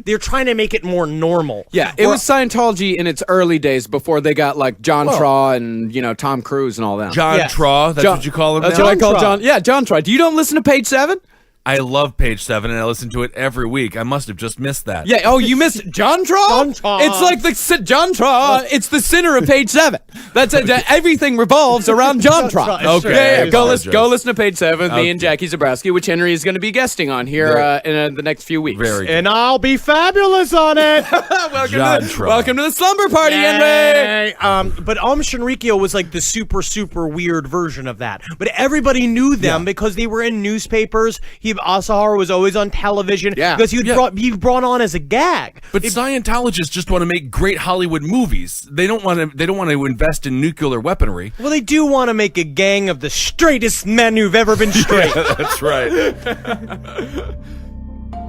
they're trying to make it more normal. Yeah, it was Scientology in its early days before they got, John Traw and, Tom Cruise and all that. John Yes. Traw, that's what you call him That's now? what I call Traw. John. Yeah, John Traw. You don't listen to Page 7? I love Page 7, and I listen to it every week. I must have just missed that. Yeah. Oh, you missed John Traw. John Traw. It's like John Traw. It's the center of Page 7. That's it. Everything revolves around John Traw. Traw. Okay. I Go apologize. listen to Page 7. Me and Jackie Zabrowski, which Henry is going to be guesting on here in the next few weeks. Very good. And I'll be fabulous on it. John Traw. Welcome to the slumber party, Henry. Yay. But Om Shinrikyo was like the super weird version of that. But everybody knew them because they were in newspapers. Asahara was always on television because he brought on as a gag. But Scientologists just want to make great Hollywood movies. They don't want to invest in nuclear weaponry. Well, they do want to make a gang of the straightest men who've ever been straight. That's right.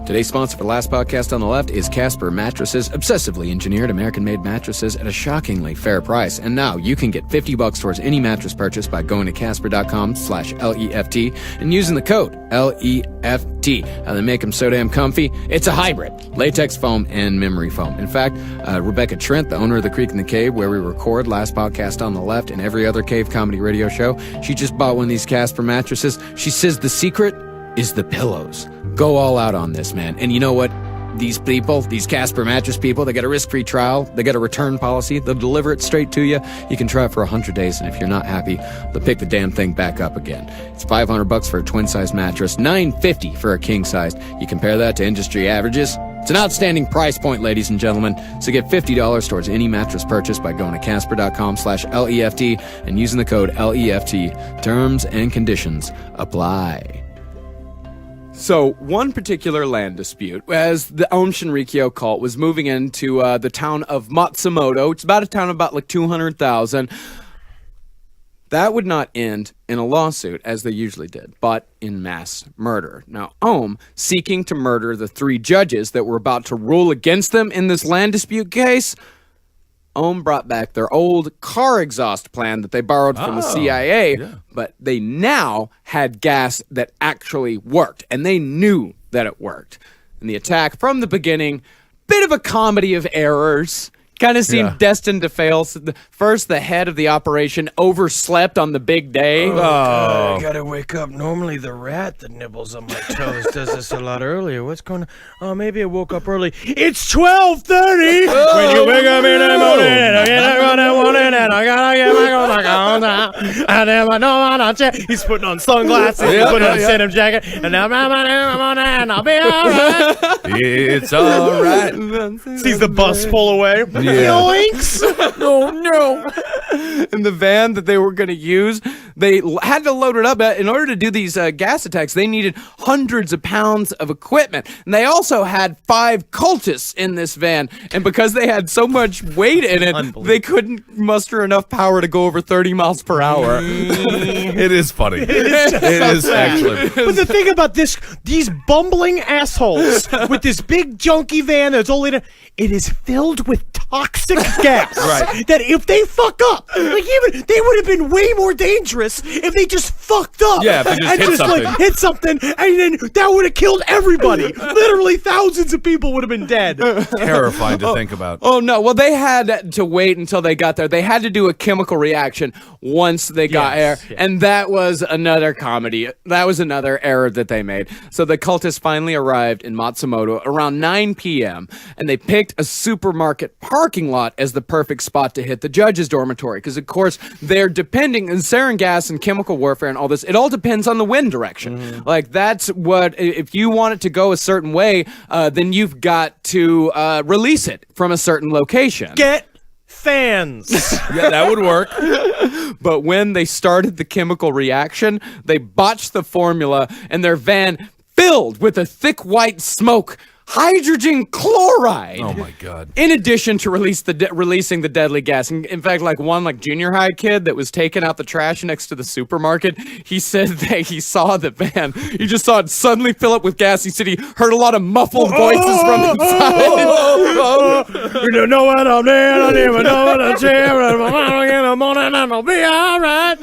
Today's sponsor for Last Podcast on the Left is Casper Mattresses, obsessively engineered American-made mattresses at a shockingly fair price. And now you can get $50 towards any mattress purchase by going to casper.com/LEFT and using the code LEFT. How they make them so damn comfy? It's a hybrid. Latex foam and memory foam. In fact, Rebecca Trent, the owner of The Creek in the Cave, where we record Last Podcast on the Left and every other cave comedy radio show, she just bought one of these Casper mattresses. She says the secret is the pillows. Go all out on this, man. And you know what? These people, these Casper mattress people, they got a risk-free trial. They got a return policy. They'll deliver it straight to you. You can try it for 100 days, and if you're not happy, they'll pick the damn thing back up again. It's $500 for a twin-size mattress, $950 for a king-size. You compare that to industry averages, it's an outstanding price point, ladies and gentlemen. So get $50 towards any mattress purchase by going to casper.com/LEFT and using the code LEFT. Terms and conditions apply. So, one particular land dispute, as the Aum Shinrikyo cult was moving into the town of Matsumoto, it's about a town of about like 200,000, that would not end in a lawsuit, as they usually did, but in mass murder. Now, Aum, seeking to murder the 3 judges that were about to rule against them in this land dispute case, Aum brought back their old car exhaust plan that they borrowed from the CIA, but they now had gas that actually worked, and they knew that it worked. And the attack from the beginning, bit of a comedy of errors, kind of seemed destined to fail. So first, the head of the operation overslept on the big day. God, I gotta wake up. Normally the rat that nibbles on my toes does this a lot earlier. What's going on? Oh, maybe I woke up early. It's 12:30 when you wake up in the morning. I get up in the morning and I gotta get back on my I never know what I'm He's putting on sunglasses. He's putting on a denim jacket. And now and I'll be alright. It's alright. Sees the bus pull away. Yoinks! No. And the van that they were going to use, they had to load it up. In order to do these gas attacks, they needed hundreds of pounds of equipment. And they also had 5 cultists in this van. And because they had so much weight in it, they couldn't muster enough power to go over 30 miles per hour. It is funny. It is actually. But the thing about these bumbling assholes with this big junky van that's only it is filled with toxic gas. Right. That if they fuck up, like even they would have been way more dangerous if they just fucked up. Yeah, if they just hit something. Like hit something, and then that would have killed everybody. Literally thousands of people would have been dead. Terrifying to think about. Oh no! Well, they had to wait until they got there. They had to do a chemical reaction once they got there, and that was another comedy. That was another error that they made. So the cultists finally arrived in Matsumoto around 9 p.m. and they picked a supermarket parking lot as the perfect spot to hit the judge's dormitory. Because, of course, they're depending on sarin gas and chemical warfare and all this. It all depends on the wind direction. Like, that's what, if you want it to go a certain way, then you've got to release it from a certain location. Get fans. Yeah, that would work. But when they started the chemical reaction, they botched the formula and their van filled with a thick white smoke. Hydrogen chloride. Oh my God! In addition to releasing the deadly gas, in fact, like one junior high kid that was taking out the trash next to the supermarket, he said that he saw the van. He just saw it suddenly fill up with gas. He said he heard a lot of muffled voices from inside. You don't know what I'm doing. I don't even know what I'm doing. In the morning, and I'll be all right.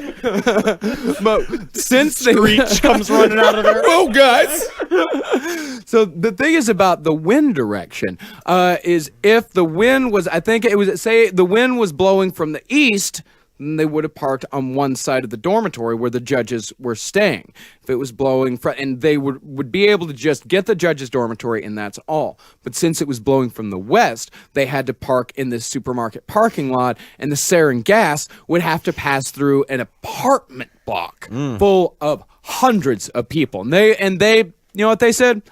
But since Screech comes running out of there. Oh, guys! So the thing is about the wind direction is if the wind was, I think it was, say the wind was blowing from the east, then they would have parked on one side of the dormitory where the judges were staying. If it was blowing from, and they would be able to just get the judges' dormitory and that's all. But since it was blowing from the west, they had to park in this supermarket parking lot, and the sarin gas would have to pass through an apartment block full of hundreds of people. And they, you know what they said?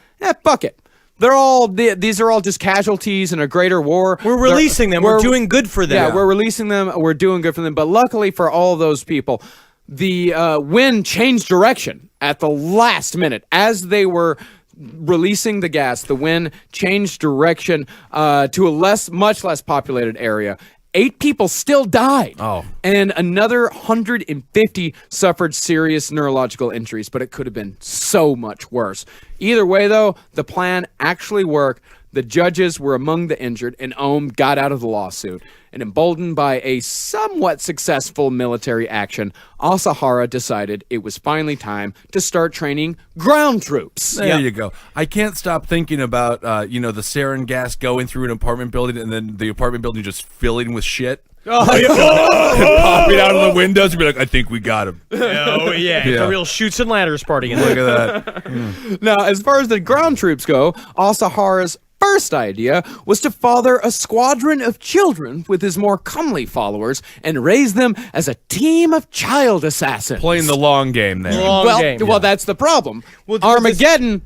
Fuck it. These are all just casualties in a greater war. We're releasing them. We're doing good for them. Yeah, we're releasing them. We're doing good for them. But luckily for all of those people, the wind changed direction at the last minute. As they were releasing the gas, the wind changed direction to a much less populated area. 8 people still died. Oh. And another 150 suffered serious neurological injuries, but it could have been so much worse. Either way, though, the plan actually worked. The judges were among the injured, and Ohm got out of the lawsuit. And emboldened by a somewhat successful military action, Asahara decided it was finally time to start training ground troops. There you go. I can't stop thinking about, the sarin gas going through an apartment building and then the apartment building just filling with shit. Oh, yeah. And popping out of the windows and be like, I think we got him. Oh, yeah. It's a real shoots and ladders party. Look at that. Now, as far as the ground troops go, Asahara's first idea was to father a squadron of children with his more comely followers and raise them as a team of child assassins. Playing the long game there. Well, that's the problem. Well, Armageddon,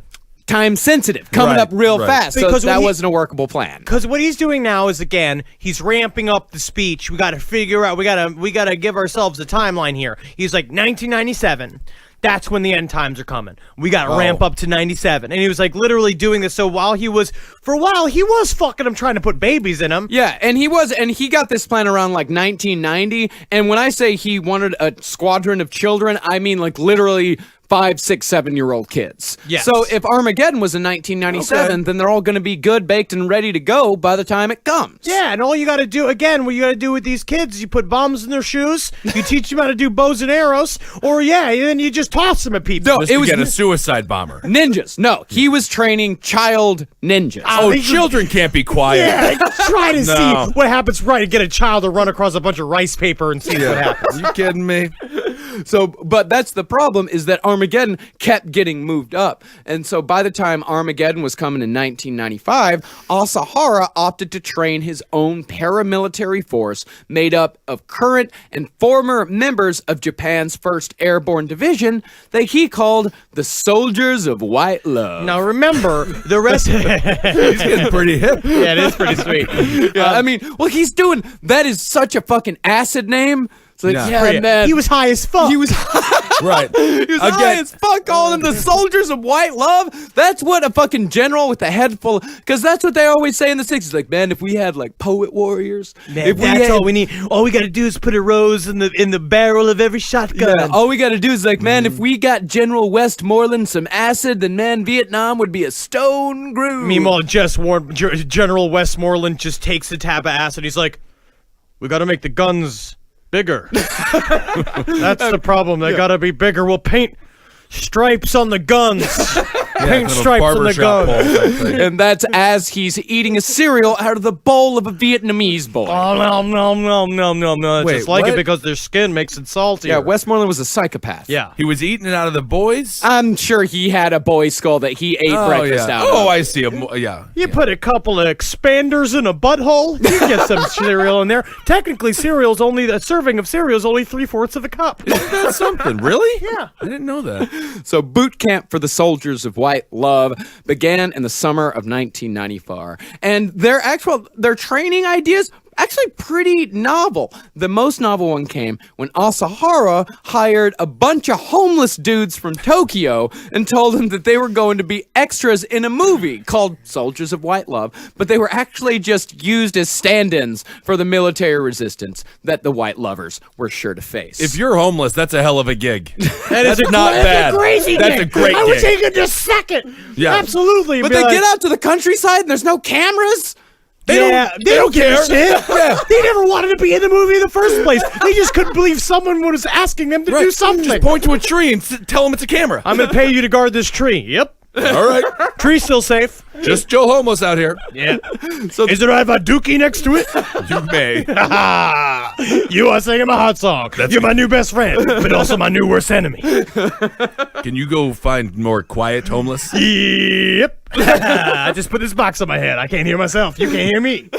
time sensitive, coming Right, up real right. fast. Because so that when wasn't a workable plan. Because what he's doing now is, again, he's ramping up the speech. We got to figure out. We got to give ourselves a timeline here. He's like 1997. That's when the end times are coming. We got to ramp up to 97. And he was like literally doing this. So for a while, he was fucking him, trying to put babies in him. Yeah, and he got this plan around like 1990. And when I say he wanted a squadron of children, I mean like literally 5, 6, 7-year-old kids. Yes. So if Armageddon was in 1997, then they're all going to be good, baked, and ready to go by the time it comes. Yeah, and all you got to do, again, what you got to do with these kids is you put bombs in their shoes, you teach them how to do bows and arrows, or then you just toss them at people. No, Just it to was get a suicide bomber. ninjas. No, he was training child ninjas. Oh, children can't be quiet. Yeah, try to No. see what happens. Right, get a child to run across a bunch of rice paper and see what happens. Are you kidding me? So, but that's the problem, is that Armageddon kept getting moved up. And so by the time Armageddon was coming in 1995, Asahara opted to train his own paramilitary force made up of current and former members of Japan's 1st Airborne Division that he called the Soldiers of White Love. Now remember, the rest. He's getting pretty hip. Yeah, it is pretty sweet. Yeah, I mean, well, that is such a fucking acid name. It's like, yeah, man. He was high as fuck. He was Right. He was high as fuck, calling them the Soldiers of White Love. That's what a fucking general with a head full of, because that's what they always say in the 60s. Like, man, if we had like poet warriors, Man, that's all we need. All we got to do is put a rose in the barrel of every shotgun. Yeah, all we got to do is like, man, if we got General Westmoreland some acid, then man, Vietnam would be a stone groove. Meanwhile, General Westmoreland just takes a tab of acid. He's like, we got to make the guns bigger. That's the problem. They gotta be bigger. We'll paint stripes on the guns. Paint stripes on the guns. And that's as he's eating a cereal out of the bowl of a Vietnamese boy. Oh, no. Wait, Just like what? it because their skin makes it salty. Yeah, Westmoreland was a psychopath. Yeah. He was eating it out of the boys? I'm sure he had a boy skull that he ate breakfast yeah. out of. Oh, I see. Yeah. You put a couple of expanders in a butthole, you get some cereal in there. Technically, a serving of cereal is only 3/4 of a cup. That's something. Really? Yeah. I didn't know that. So boot camp for the Soldiers of White Love began in the summer of 1994. And their training ideas actually pretty novel. The most novel one came when Asahara hired a bunch of homeless dudes from Tokyo and told them that they were going to be extras in a movie called Soldiers of White Love, but they were actually just used as stand-ins for the military resistance that the White Lovers were sure to face. If you're homeless, that's a hell of a gig. That's not bad. A crazy That's gig. a great I would gig. take it just second. Yeah. Absolutely. but Be they like, get out to the countryside and there's no cameras? They don't care. Shit. They never wanted to be in the movie in the first place. They just couldn't believe someone was asking them to do something. Just point to a tree and tell them it's a camera. I'm going to pay you to guard this tree. Yep. All right. Tree's still safe. Just Joe Homeless out here. Yeah. So is it I have a dookie next to it? You may. You are singing my hot song. You're my new best friend, but also my new worst enemy. Can you go find more quiet homeless? Yep. I just put this box on my head. I can't hear myself. You can't hear me.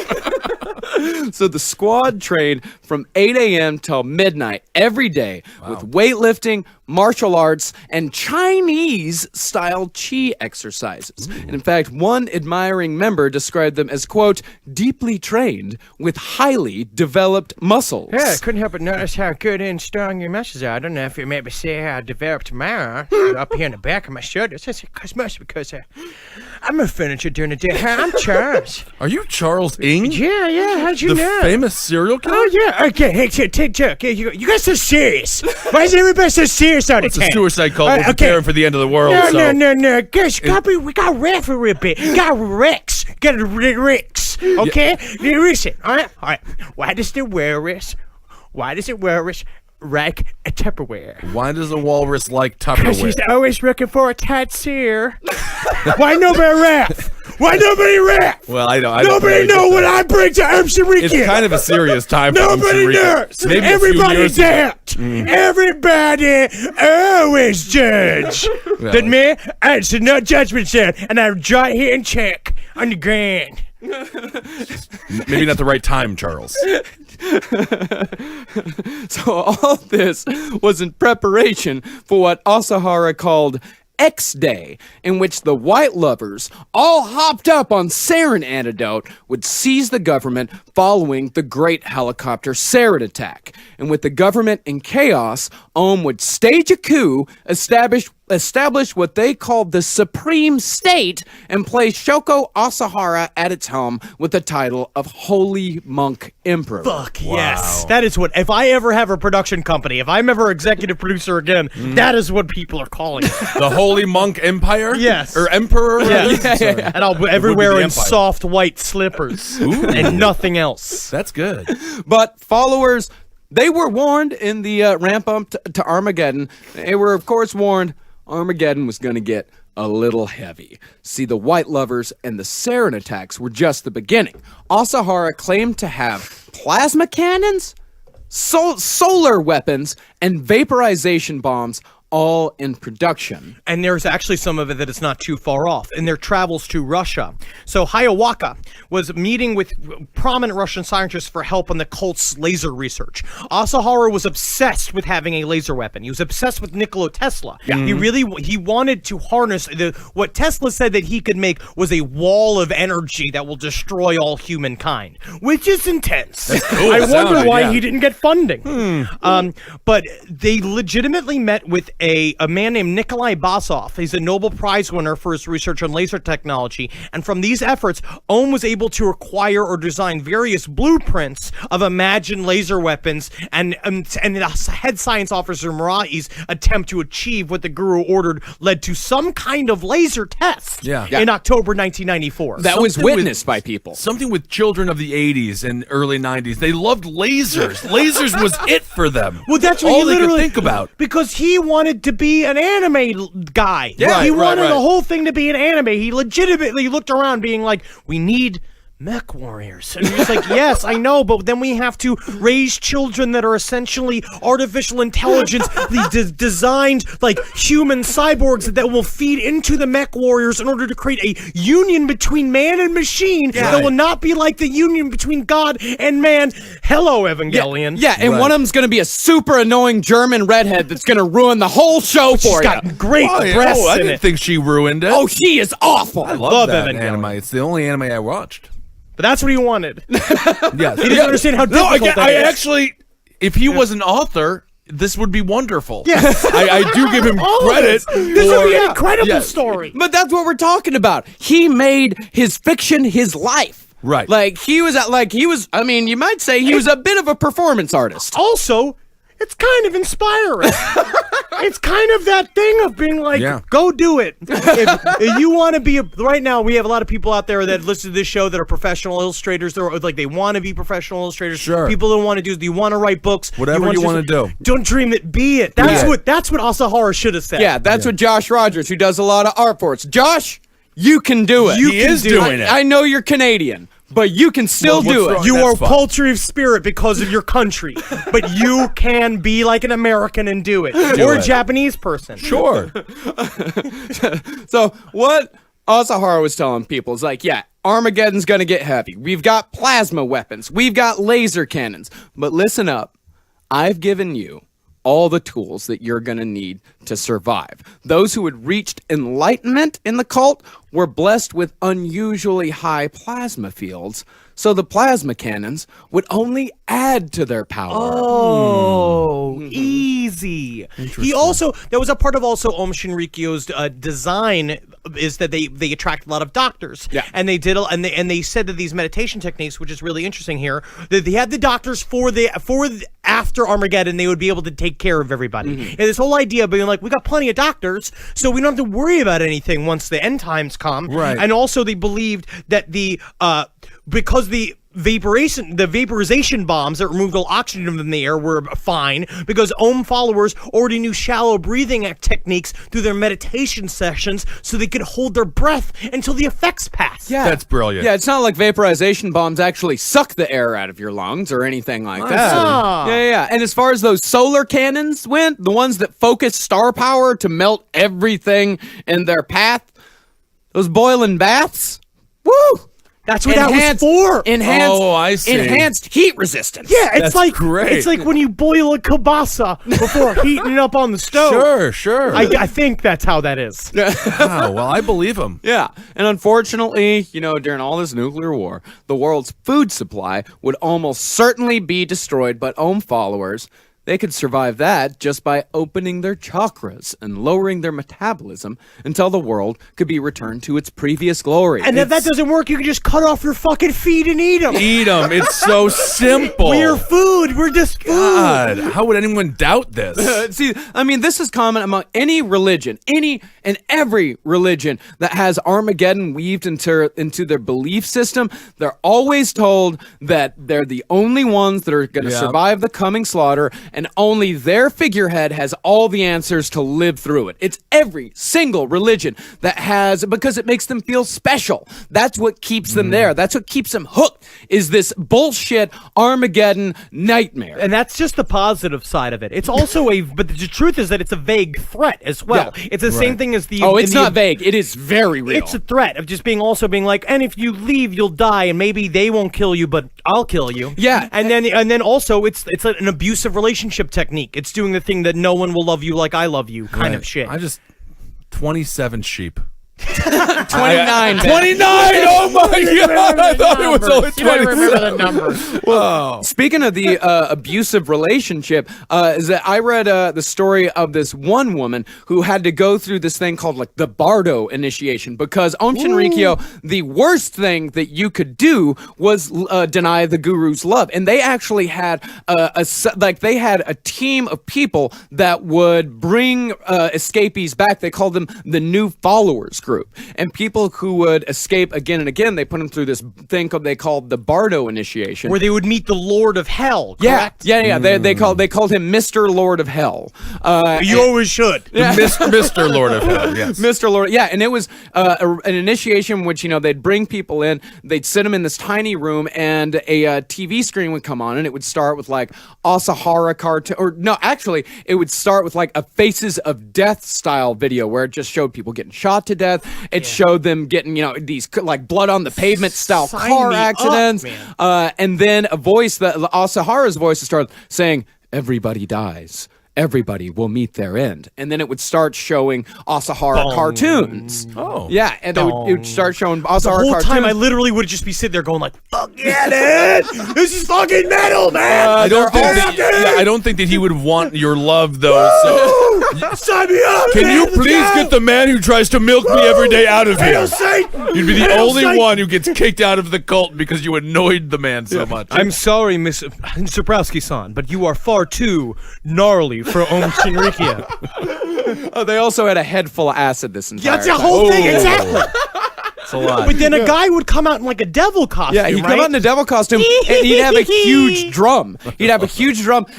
So the squad trained from 8 a.m. till midnight every day with weightlifting, martial arts, and Chinese-style Qi exercises. And in fact, one admiring member described them as, quote, deeply trained with highly developed muscles. Yeah, I couldn't help but notice how good and strong your muscles are. I don't know if you maybe see how I developed mine up here in the back of my shoulders. That's mostly because I'm a furniture during the day. Hi, I'm Charles. Are you Charles Ng? Yeah, how'd you The know? famous serial killer? Oh, yeah. Okay, hey, take joke. Okay, you guys so serious. Why is everybody so serious all the It's time? a suicide cult. We're Okay. preparing for the end of the world. No. Guys, we got rap for a bit. Got Rex. Got Rex. Okay? Listen, all right. Why does it wear like a Tupperware? Why does a walrus like Because Tupperware? he's always looking for a tight sear. Why nobody rap? Why nobody rap? Well, I don't. Nobody know what I bring to Urban Weekend. It's kind of a serious time. Nobody for knows. Maybe Everybody doubt. Everybody always judge. Well, But me, it's a no judgment zone, and I right here in check on the ground. maybe not the right time, Charles. So all this was in preparation for what Asahara called X Day, in which the white lovers, all hopped up on sarin antidote, would seize the government following the Great Helicopter Sarin attack. And with the government in chaos, Ohm would stage a coup, establish what they called the Supreme State, and place Shoko Asahara at its helm with the title of Holy Monk Emperor. Fuck yes. That is what, if I ever have a production company, if I'm ever executive producer again, that is what people are calling it. The Holy Monk Empire? Yes. Or Emperor? Yes. Sorry. And I'll everywhere the in Empire. soft white slippers and nothing else. That's good. But followers, they were warned in the ramp up to Armageddon. They were, of course, warned Armageddon was going to get a little heavy. See, the white lovers and the sarin attacks were just the beginning. Asahara claimed to have plasma cannons, solar weapons, and vaporization bombs all in production. And there's actually some of it that is not too far off in their travels to Russia. So Hiawatha was meeting with prominent Russian scientists for help on the cult's laser research. Asahara was obsessed with having a laser weapon. He was obsessed with Nikola Tesla. He wanted to harness what Tesla said that he could make was a wall of energy that will destroy all humankind, which is intense. cool. I wonder Sounded, why yeah. he didn't get funding. But they legitimately met with a man named Nikolai Basov. He's a Nobel Prize winner for his research on laser technology. And from these efforts, Ohm was able to acquire or design various blueprints of imagined laser weapons, and the head science officer Marahi's attempt to achieve what the guru ordered led to some kind of laser test in October 1994. That was Something witnessed by people. Something with children of the 80s and early 90s. They loved lasers. Lasers was it for them. Well, that's what all he they could literally think about. because he wanted to be an anime guy. Yeah, he right, wanted right. the whole thing to be an anime. He legitimately looked around, being like, "We need mech warriors." And he's like, "Yes, I know, but then we have to raise children that are essentially artificial intelligence, designed like human cyborgs that will feed into the mech warriors in order to create a union between man and machine that will not be like the union between God and man." Hello, Evangelion. Yeah, and one of them's going to be a super annoying German redhead that's going to ruin the whole show She's for got you. great Oh, yeah. breasts I in didn't it. think she ruined it. Oh, she is awful. I love love that Evangelion. anime. It's the only anime I watched. But that's what he wanted. Yes. He didn't understand how difficult I that is. actually, if he was an author, this would be wonderful. Yes. I do give him All of credit. This would be for- an incredible Yeah. story. But that's what we're talking about. He made his fiction his life. Right. I mean, you might say he was a bit of a performance artist. Also, it's kind of inspiring. It's kind of that thing of being like, go do it. If you want to be right now, we have a lot of people out there that listen to this show that are professional illustrators. They're like, they want to be professional illustrators. Sure. People don't want to do. Do you want to write books? Whatever you wanna do. Don't dream it. Be it. That's what Asahara should have said. Yeah, that's what Josh Rogers, who does a lot of art for us. Josh, you can do it. He is doing it. I know you're Canadian, but you can still Well, do what's it. wrong? You That's are fine. poultry of spirit because of your country, but you can be like an American and do it, or a it. Japanese person. Sure. So what Asahara was telling people is like, yeah, Armageddon's gonna get heavy. We've got plasma weapons. We've got laser cannons. But listen up. I've given you all the tools that you're going to need to survive. Those who had reached enlightenment in the cult were blessed with unusually high plasma fields, so the plasma cannons would only add to their power. Oh, easy. He also, that was a part of also Om Shinrikyo's design, is that they attract a lot of doctors. Yeah. And they did, and they said that these meditation techniques, which is really interesting here, that they had the doctors for after Armageddon, they would be able to take care of everybody. And this whole idea of being like, we got plenty of doctors, so we don't have to worry about anything once the end times come. Right. And also they believed that because the vaporization bombs that removed all oxygen from the air were fine, because Om followers already knew shallow breathing techniques through their meditation sessions, so they could hold their breath until the effects pass. Yeah. That's brilliant. Yeah, it's not like vaporization bombs actually suck the air out of your lungs or anything like that. Ah. Yeah. And as far as those solar cannons went, the ones that focus star power to melt everything in their path, those boiling baths, woo! That's what that was for. Oh, I see. Enhanced heat resistance. Yeah, it's That's like great. It's like when you boil a kielbasa before heating it up on the stove. Sure. I think that's how that is. Wow, well, I believe him. Yeah, and unfortunately, during all this nuclear war, the world's food supply would almost certainly be destroyed, but Om followers, they could survive that just by opening their chakras and lowering their metabolism until the world could be returned to its previous glory. And if that doesn't work, you can just cut off your fucking feet and eat them. Eat them. It's so simple. We're food. We're just food. God, how would anyone doubt this? See, I mean, this is common among any religion, any and every religion that has Armageddon weaved into their belief system. They're always told that they're the only ones that are going to survive the coming slaughter, and only their figurehead has all the answers to live through it. It's every single religion that has, because it makes them feel special. That's what keeps them there. That's what keeps them hooked, is this bullshit Armageddon nightmare. And that's just the positive side of it. It's also but the truth is that it's a vague threat as well. Yeah. It's the same thing as the... Oh, it's not vague. It is very real. It's a threat of just being like, and if you leave, you'll die, and maybe they won't kill you, but I'll kill you. Yeah. And then also it's an abusive relationship technique. It's doing the thing that no one will love you like I love you kind of shit. 27 sheep. 29. 29! Oh my god! I thought it was only 27. You don't remember the number. Well, speaking of the abusive relationship, is that I read the story of this one woman who had to go through this thing called like the Bardo initiation, because Om Shinrikyo, the worst thing that you could do was deny the guru's love, and they actually had they had a team of people that would bring escapees back. They called them the New Followers Group. And people who would escape again and again, they put them through this thing they called the Bardo initiation, where they would meet the Lord of Hell, correct? Yeah. They called him Mr. Lord of Hell. You always should. Mr. Lord of Hell, yes. Mr. Lord, yeah, and it was an initiation which, they'd bring people in, they'd sit them in this tiny room, and a TV screen would come on, and it would start with like Asahara cartoon, or no, actually, it would start with like a Faces of Death style video where it just showed people getting shot to death. It showed them getting, these like blood on the pavement style car accidents. And then a voice, Asahara's voice started saying, "Everybody dies. Everybody will meet their end." And then it would start showing Asahara cartoons. Oh. Yeah, and it would start showing Asahara The whole cartoons. time I literally would just be sitting there going like, fuck yeah, dude! This is fucking metal, man! I don't think that he would want your love, though. So. Sign me up! Can you please get the man who tries to milk me every day out of here? You'd be the only one who gets kicked out of the cult because you annoyed the man so much. I'm sorry, Miss Zabrowski-san, but you are far too gnarly for Om Shinrikyo. They also had a head full of acid this entire That's the time. whole thing, exactly. It's a lot. But then a guy would come out in like a devil costume, Yeah, he'd right? come out in a devil costume, and he'd have a huge drum.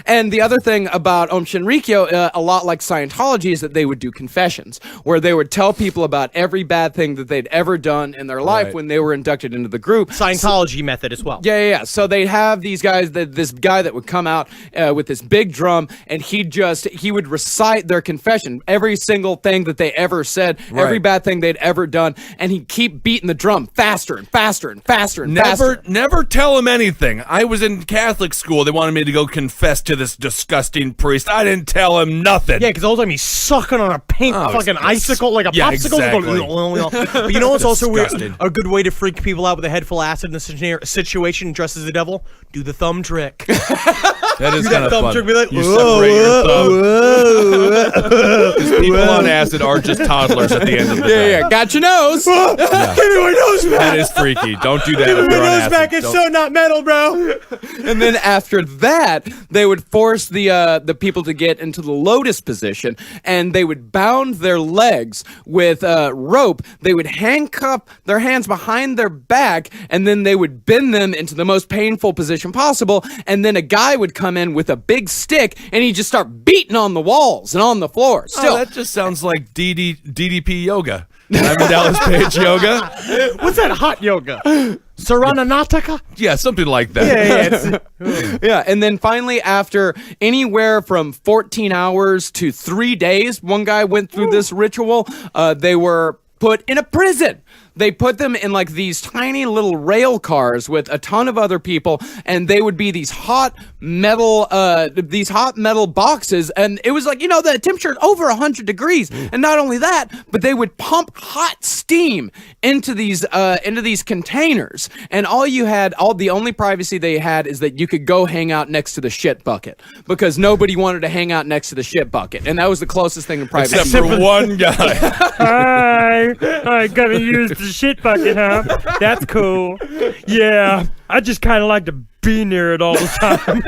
And the other thing about Om Shinrikyo, a lot like Scientology, is that they would do confessions, where they would tell people about every bad thing that they'd ever done in their life when they were inducted into the group. Scientology method as well. Yeah. So they'd have these guys, this guy that would come out with this big drum, and he would recite their confession, every single thing that they ever said, every bad thing they'd ever done, and he'd keep keep beating the drum faster and faster and faster and faster. Never tell him anything. I was in Catholic school. They wanted me to go confess to this disgusting priest. I didn't tell him nothing. Yeah, because all the time he's sucking on a paint fucking icicle, like a popsicle. Exactly. But you know what's also weird? A good way to freak people out with a head full of acid in the situation dressed as the devil? Do the thumb trick. That is kind of fun. Trick, be like, you separate your thumb. Because people on acid are just toddlers at the end of the day. Yeah, got your nose. Give me my nose back. That is freaky. Don't do that if Give me you're my on nose acid. back. It's so not metal, bro. And then after that, they would force the people to get into the lotus position, and they would bound their legs with rope. They would handcuff their hands behind their back, and then they would bend them into the most painful position possible. And then a guy would come in with a big stick, and he'd just start beating on the walls and on the floor. Still, that just sounds like DDP yoga. Diamond Dallas Page yoga. What's that hot yoga? Sarananataka? Yeah, something like that. yeah, and then finally, after anywhere from 14 hours to 3 days, one guy went through this ritual. They were put in a prison. They put them in like these tiny little rail cars with a ton of other people, and they would be these hot metal boxes, and it was like, the temperature over 100 degrees. And not only that, but they would pump hot steam into these containers, and the only privacy they had is that you could go hang out next to the shit bucket, because nobody wanted to hang out next to the shit bucket, and that was the closest thing to privacy. Except for one guy. I gotta use the shit bucket, huh? That's cool. Yeah, I just kind of like to be near it all the time.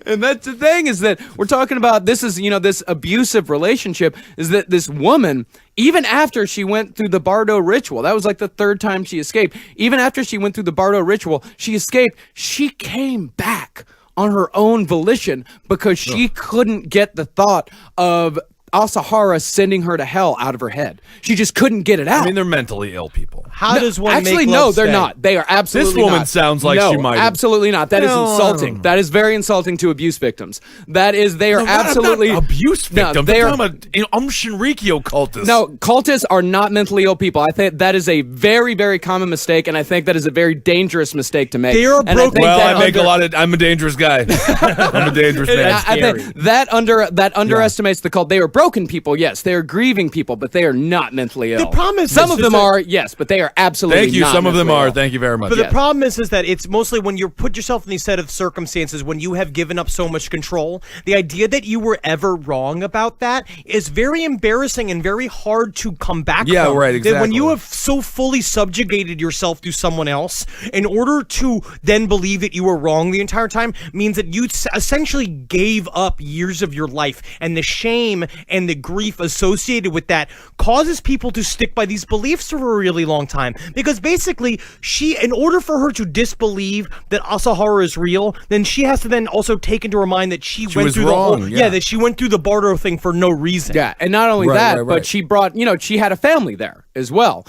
And that's the thing, is that we're talking about this abusive relationship, is that this woman, even after she went through the Bardo ritual, that was like the third time she escaped, even after she went through the Bardo ritual, she escaped, she came back on her own volition because she couldn't get the thought of Asahara sending her to hell out of her head. She just couldn't get it out. I mean, they're mentally ill people. How does one actually, make no, love they're stay? not. They are absolutely This woman not. sounds like she might have. Absolutely not. That is insulting. That is very insulting to abuse victims. They are absolutely not abuse victims. No, They're talking about Shinrikyo cultists. No, cultists are not mentally ill people. I think that is a very, very common mistake, and I think that is a very dangerous mistake to make. They are And I broken. think Well, that I make a lot of. I'm a dangerous guy. I'm a dangerous man. I think that underestimates the cult. They are broken people, yes. They are grieving people, but they are not mentally ill. The problem is some of them are, yes, but they are absolutely Thank you. not Some of them mentally are. ill. Thank you very much. But the problem is that it's mostly when you put yourself in these set of circumstances, when you have given up so much control, the idea that you were ever wrong about that is very embarrassing and very hard to come back from. Yeah, right, exactly. That when you have so fully subjugated yourself to someone else, in order to then believe that you were wrong the entire time, means that you essentially gave up years of your life, and the shame and the grief associated with that causes people to stick by these beliefs for a really long time. Because basically, in order for her to disbelieve that Asahara is real, then she has to then also take into her mind that she went was through wrong, the yeah. that she went through the Bardo thing for no reason. Yeah, and not only Right, that, right, but right. she brought, she had a family there as well.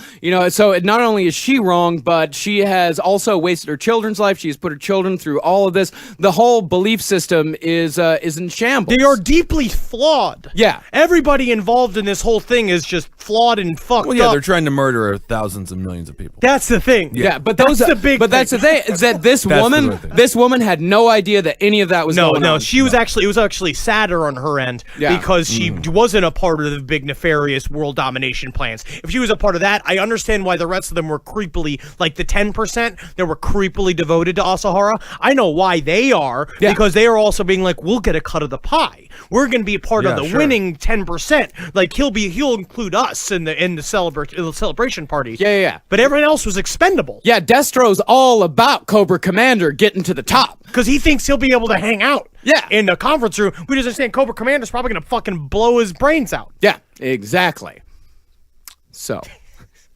So not only is she wrong, but she has also wasted her children's life. She has put her children through all of this. The whole belief system is in shambles. They are deeply flawed. Yeah. Everybody involved in this whole thing is just flawed and fucked Well, yeah, up. they're trying to murder thousands and millions of people. That's the thing. Yeah, but That's the big that's the thing, is that That's the right thing. this woman had no idea that any of that was going on. No, she was actually, it was actually sadder on her end Yeah. because she wasn't a part of the big nefarious world domination plans. If she was a part of that, I understand why the rest of them were creepily, like the 10% that were creepily devoted to Asahara. I know why they are, because they are also being like, we'll get a cut of the pie. We're going to be a part of the winning 10%. Like he'll include us in the celebration party. Yeah. But everyone else was expendable. Yeah, Destro's all about Cobra Commander getting to the top. Because he thinks he'll be able to hang out Yeah. in the conference room. We just understand Cobra Commander's probably going to fucking blow his brains out. Yeah, exactly. So...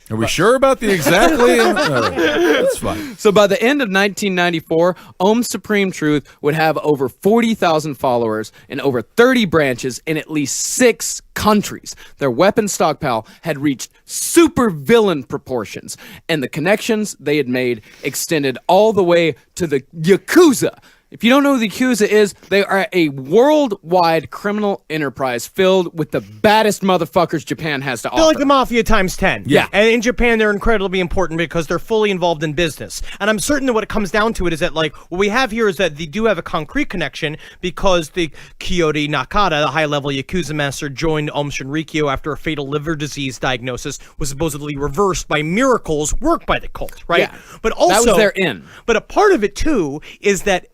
Are we sure about the exactly? That's fine. So by the end of 1994, Ohm's Supreme Truth would have over 40,000 followers in over 30 branches in at least 6 countries. Their weapon stockpile had reached supervillain proportions, and the connections they had made extended all the way to the Yakuza. If you don't know who the Yakuza is, they are a worldwide criminal enterprise filled with the baddest motherfuckers Japan has to offer. They're like the mafia times 10. Yeah. And in Japan, they're incredibly important because they're fully involved in business. And I'm certain that what it comes down to it is that, like, what we have here is that they do have a concrete connection because the Kyoto Nakata, the high-level Yakuza master, joined Aum Shinrikyo after a fatal liver disease diagnosis was supposedly reversed by miracles worked by the cult, right? Yeah. But also, that was their in. But a part of it, too, is that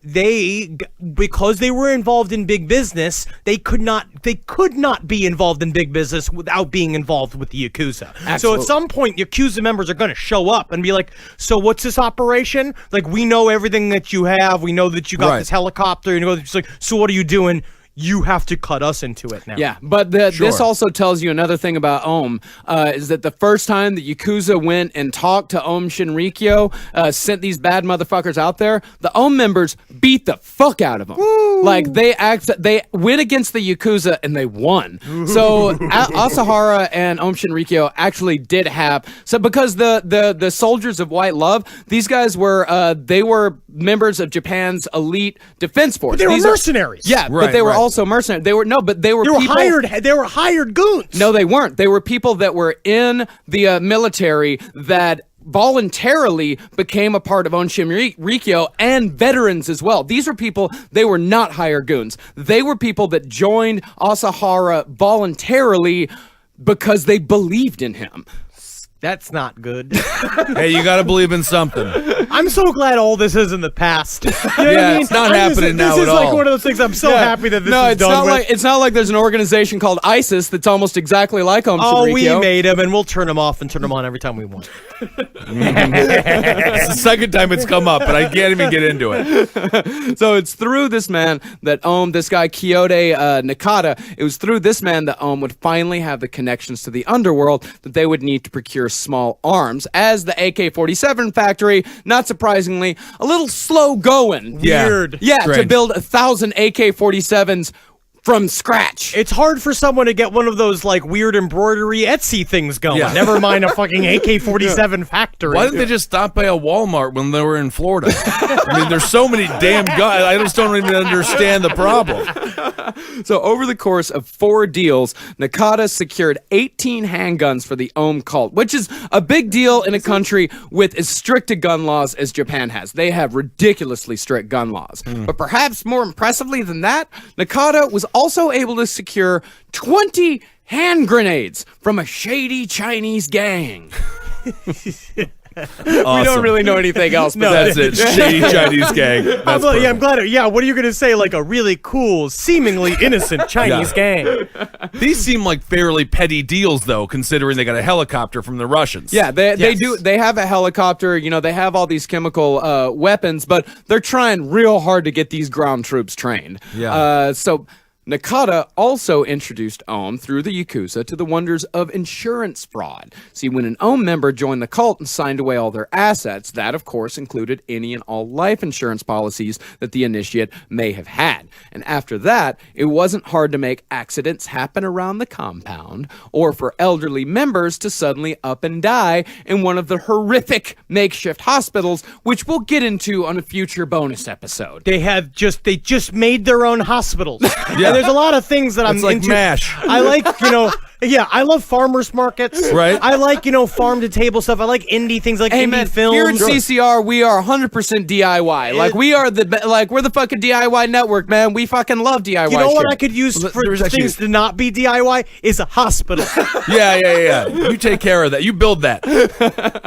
because they were involved in big business, they could not be involved in big business without being involved with the Yakuza. Absolutely. So at some point, Yakuza members are going to show up and be like, so what's this operation? Like, we know everything that you have. We know that you got this helicopter. You know, it's like, so what are you doing? You have to cut us into it now. Yeah, but this also tells you another thing about Aum, is that the first time the Yakuza went and talked to Aum Shinrikyo, sent these bad motherfuckers out there, the Aum members beat the fuck out of them. Woo! Like, they went against the Yakuza and they won. So Asahara and Aum Shinrikyo actually did have, so because the soldiers of White Love, these guys were, they were members of Japan's elite defense force. But they were mercenaries. Yeah, but they were also mercenaries. They were hired goons. No, they weren't. They were people that were in the military that voluntarily became a part of Aum Shinrikyo and veterans as well. These are people, they were not hired goons. They were people that joined Asahara voluntarily because they believed in him. That's not good. Hey, you got to believe in something. I'm so glad all this is in the past. You know what I mean? It's not happening now at all. This is like one of those things. I'm so happy that this is done with. It's not like there's an organization called ISIS that's almost exactly like Aum Shinrikyo. Oh, we made them, and we'll turn them off and turn them on every time we want. It's the second time it's come up, but I can't even get into it. So it's through this man that this guy Kyoto Nakata, it was through this man that would finally have the connections to the underworld that they would need to procure small arms, as the AK-47 factory, not surprisingly, a little slow going. Weird. Yeah, to Strange. build 1,000 AK-47s from scratch. It's hard for someone to get one of those like weird embroidery Etsy things going. Yeah. Never mind a fucking AK-47 factory. Why didn't they just stop by a Walmart when they were in Florida? I mean, there's so many damn guys. I just don't even understand the problem. So over the course of 4 deals, Nakata secured 18 handguns for the Aum cult, which is a big deal in a country with as strict a gun laws as Japan has. They have ridiculously strict gun laws. But perhaps more impressively than that, Nakata was also able to secure 20 hand grenades from a shady Chinese gang. Awesome. We don't really know anything else, but That's it. Shady Chinese gang. That's I'm glad. Yeah, what are you going to say? Like a really cool, seemingly innocent Chinese gang. These seem like fairly petty deals, though, considering they got a helicopter from the Russians. yeah, they do. They have a helicopter. You know, they have all these chemical weapons, but they're trying real hard to get these ground troops trained. Yeah. So Nakata also introduced Aum through the Yakuza to the wonders of insurance fraud. See, when an Aum member joined the cult and signed away all their assets, that of course included any and all life insurance policies that the initiate may have had. And after that, it wasn't hard to make accidents happen around the compound, or for elderly members to suddenly up and die in one of the horrific makeshift hospitals, which we'll get into on a future bonus episode. They just made their own hospitals. Yeah. And there's a lot of things that I'm It's like into. MASH. I like, yeah, I love farmers markets. Right. I like, farm to table stuff. I like indie things like Hey indie man, films. here at CCR, we are 100% DIY. Like we're the fucking DIY network, man. We fucking love DIY. You know what shit. I could use Well, for there's actually- things to not be DIY is a hospital. Yeah. You take care of that. You build that.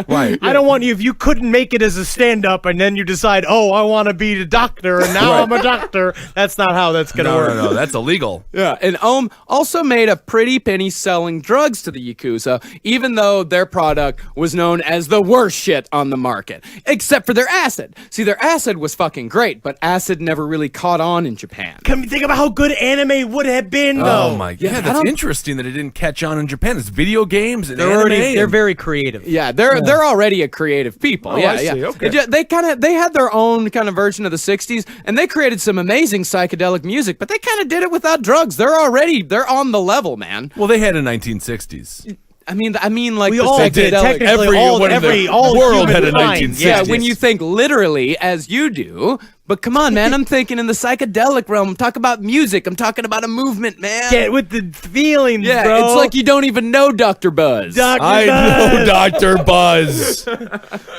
Right. I don't want you, if you couldn't make it as a stand-up and then you decide, oh, I want to be the doctor and now I'm a doctor. That's not how that's going to work. No. That's illegal. Yeah, and Aum also made a pretty penny selling drugs to the Yakuza, even though their product was known as the worst shit on the market, except for their acid. See, their acid was fucking great, but acid never really caught on in Japan. Think about how good anime would have been, though. Oh my god, that's interesting that it didn't catch on in Japan. It's video games and They're very creative. Yeah, they're already a creative people. Oh, yeah, I see. yeah. Okay. They had their own kind of version of the '60s, and they created some amazing psychedelic music, but they kind of did it without drugs. They're on the level, man. Well, they had a 1960s. I mean, like We the all did. psychedelic. Technically, all world human had a kind. 1960s. Yeah, when you think literally, as you do, But come on, man, I'm thinking in the psychedelic realm. I'm talking about music. I'm talking about a movement, man. Get with the feelings, yeah, bro. it's like you don't even know Dr. Buzz. I know Dr. Buzz.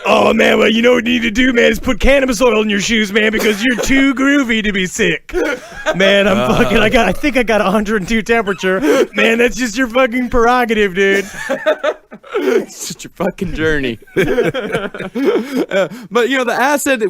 Oh, man, well, you know what you need to do, man, is put cannabis oil in your shoes, man, because you're too groovy to be sick. Man, I think I got 102 temperature. Man, that's just your fucking prerogative, dude. It's such a fucking journey. But the acid,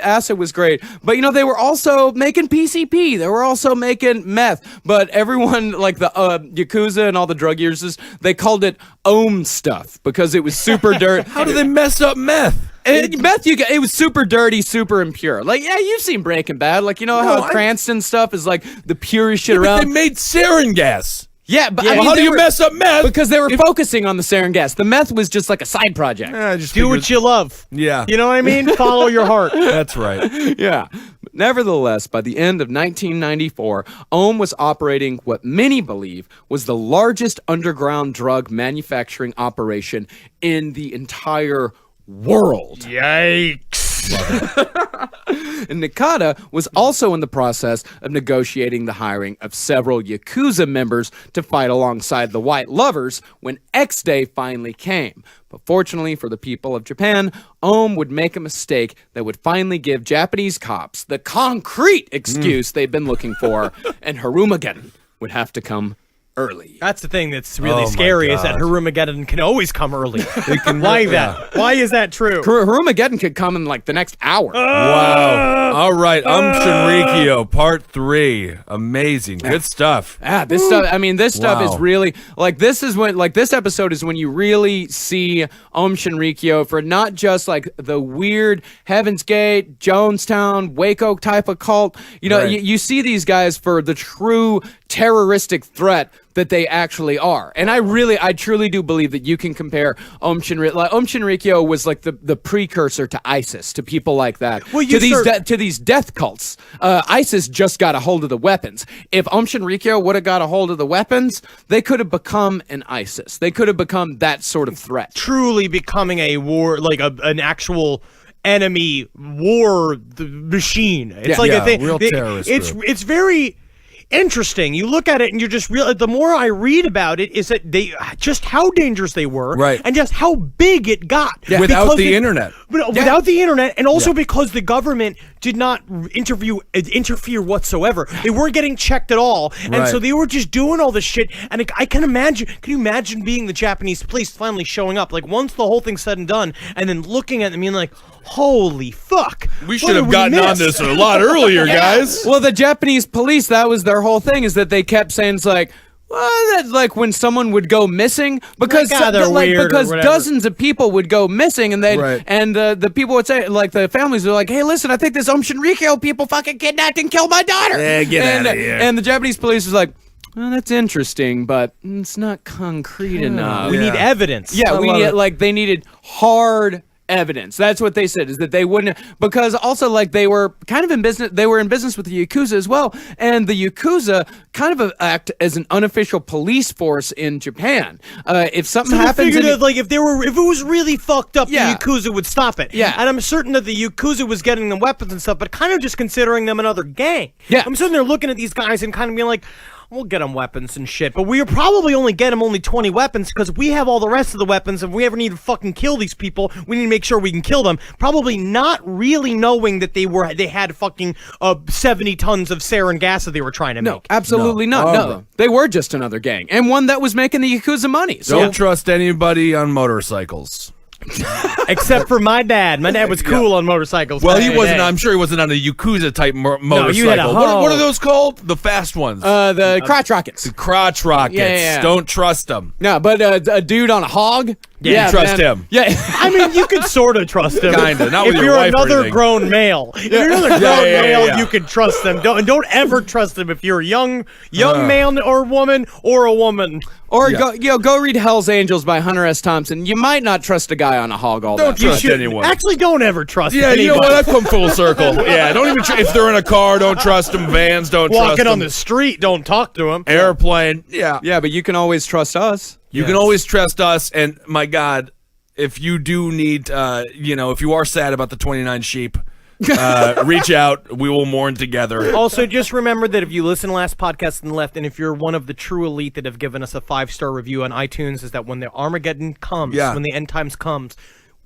acid was great. But they were also making PCP. They were also making meth. But everyone, like the Yakuza and all the drug users, they called it Ohm stuff because it was super dirty. How do they mess up meth? It was super dirty, super impure. Like, yeah, you've seen Breaking Bad. Like, how Cranston stuff is like the purest shit around. But they made sarin gas. Yeah, but how do you mess up meth? Because they were focusing on the sarin gas. The meth was just like a side project. Do what you love. Yeah. You know what I mean? Follow your heart. That's right. Yeah. Nevertheless, by the end of 1994, Ohm was operating what many believe was the largest underground drug manufacturing operation in the entire world. Yikes. And Nakata was also in the process of negotiating the hiring of several Yakuza members to fight alongside the White Lovers when X Day finally came. But fortunately for the people of Japan, Ohm would make a mistake that would finally give Japanese cops the concrete excuse they've been looking for, and Harumageddon would have to come early. That's the thing that's really scary is that Harumageddon can always come early. Why that? Why is that true? Harumageddon could come in like the next hour. Wow. All right. Shinrikyo, part 3. Amazing. Good stuff. This stuff, this stuff is Wow. really, this episode is when you really see Shinrikyo for not just like the weird Heaven's Gate, Jonestown, Waco type of cult. Right. You see these guys for the true terroristic threat that they actually are. And I truly do believe that you can compare Shinrikyo. Like, Shinrikyo was like the precursor to ISIS, to people like that. Well, to these death cults. ISIS just got a hold of the weapons. If Shinrikyo would have got a hold of the weapons, they could have become an ISIS. They could have become that sort of threat. Truly becoming a war, like an actual enemy war machine. It's like a thing. Real terrorist group. It's very interesting. You look at it and you're just real. The more I read about it, is that they just how dangerous they were, right, and just how big it got without the internet. Without the internet, and also because the government did not interfere whatsoever. They weren't getting checked at all, and so they were just doing all this shit. And I can imagine. Can you imagine being the Japanese police finally showing up, like once the whole thing's said and done, and then looking at them being like, "Holy fuck! We should have gotten on this a lot earlier, guys." Well, the Japanese police, that was their whole thing, is that they kept saying it's like, well, that's like when someone would go missing because dozens of people would go missing, and the people would say, like, the families were like, "Hey, listen, I think this Shinrikyo people fucking kidnapped and killed my daughter." Yeah, get out of here. And the Japanese police was like, well, that's interesting, but it's not concrete enough. We need evidence. Yeah, they needed hard evidence. That's what they said, is that they wouldn't, because also, like, they were kind of in business. They were in business with the Yakuza as well, and the Yakuza kind of act as an unofficial police force in Japan. If something happens, that, like, if it was really fucked up, Yeah. the Yakuza would stop it. Yeah. And I'm certain that the Yakuza was getting them weapons and stuff, but kind of just considering them another gang. Yeah. I'm sitting there looking at these guys and kind of being like, we'll get them weapons and shit, but we probably only get them only 20 weapons because we have all the rest of the weapons. If we ever need to fucking kill these people, we need to make sure we can kill them. Probably not really knowing that they had fucking 70 tons of sarin gas that they were trying to make. Absolutely not. No, they were just another gang, and one that was making the Yakuza money. So Don't trust anybody on motorcycles. Except for my dad. My dad was cool on motorcycles. Well, he wasn't. I'm sure he wasn't on a Yakuza type motorcycle. you had a What are those called? The fast ones. the crotch rockets. The crotch rockets. Yeah. Don't trust them. No, but a dude on a hog. Yeah, you trust him. Yeah. I mean, you could sort of trust him. Kinda, not if with your you're wife or another anything. grown male. If you're another grown male, yeah. you can trust them. Don't ever trust them if you're a young man or woman or a woman. Or go read Hell's Angels by Hunter S. Thompson. You might not trust a guy on a hog all Don't that. trust anyone. Actually, don't ever trust anybody. You know what? I've come full circle. Yeah, don't even if they're in a car, don't trust them. Vans, don't trust Walking them. on the street, don't talk to them. Airplane. Yeah. Yeah, but you can always trust us. You can always trust us, and my God, if you do need, if you are sad about the 29 sheep, reach out. We will mourn together. Also, just remember that if you listen to Last Podcast on the Left, and if you're one of the true elite that have given us a 5-star review on iTunes, is that when the Armageddon comes, when the end times comes,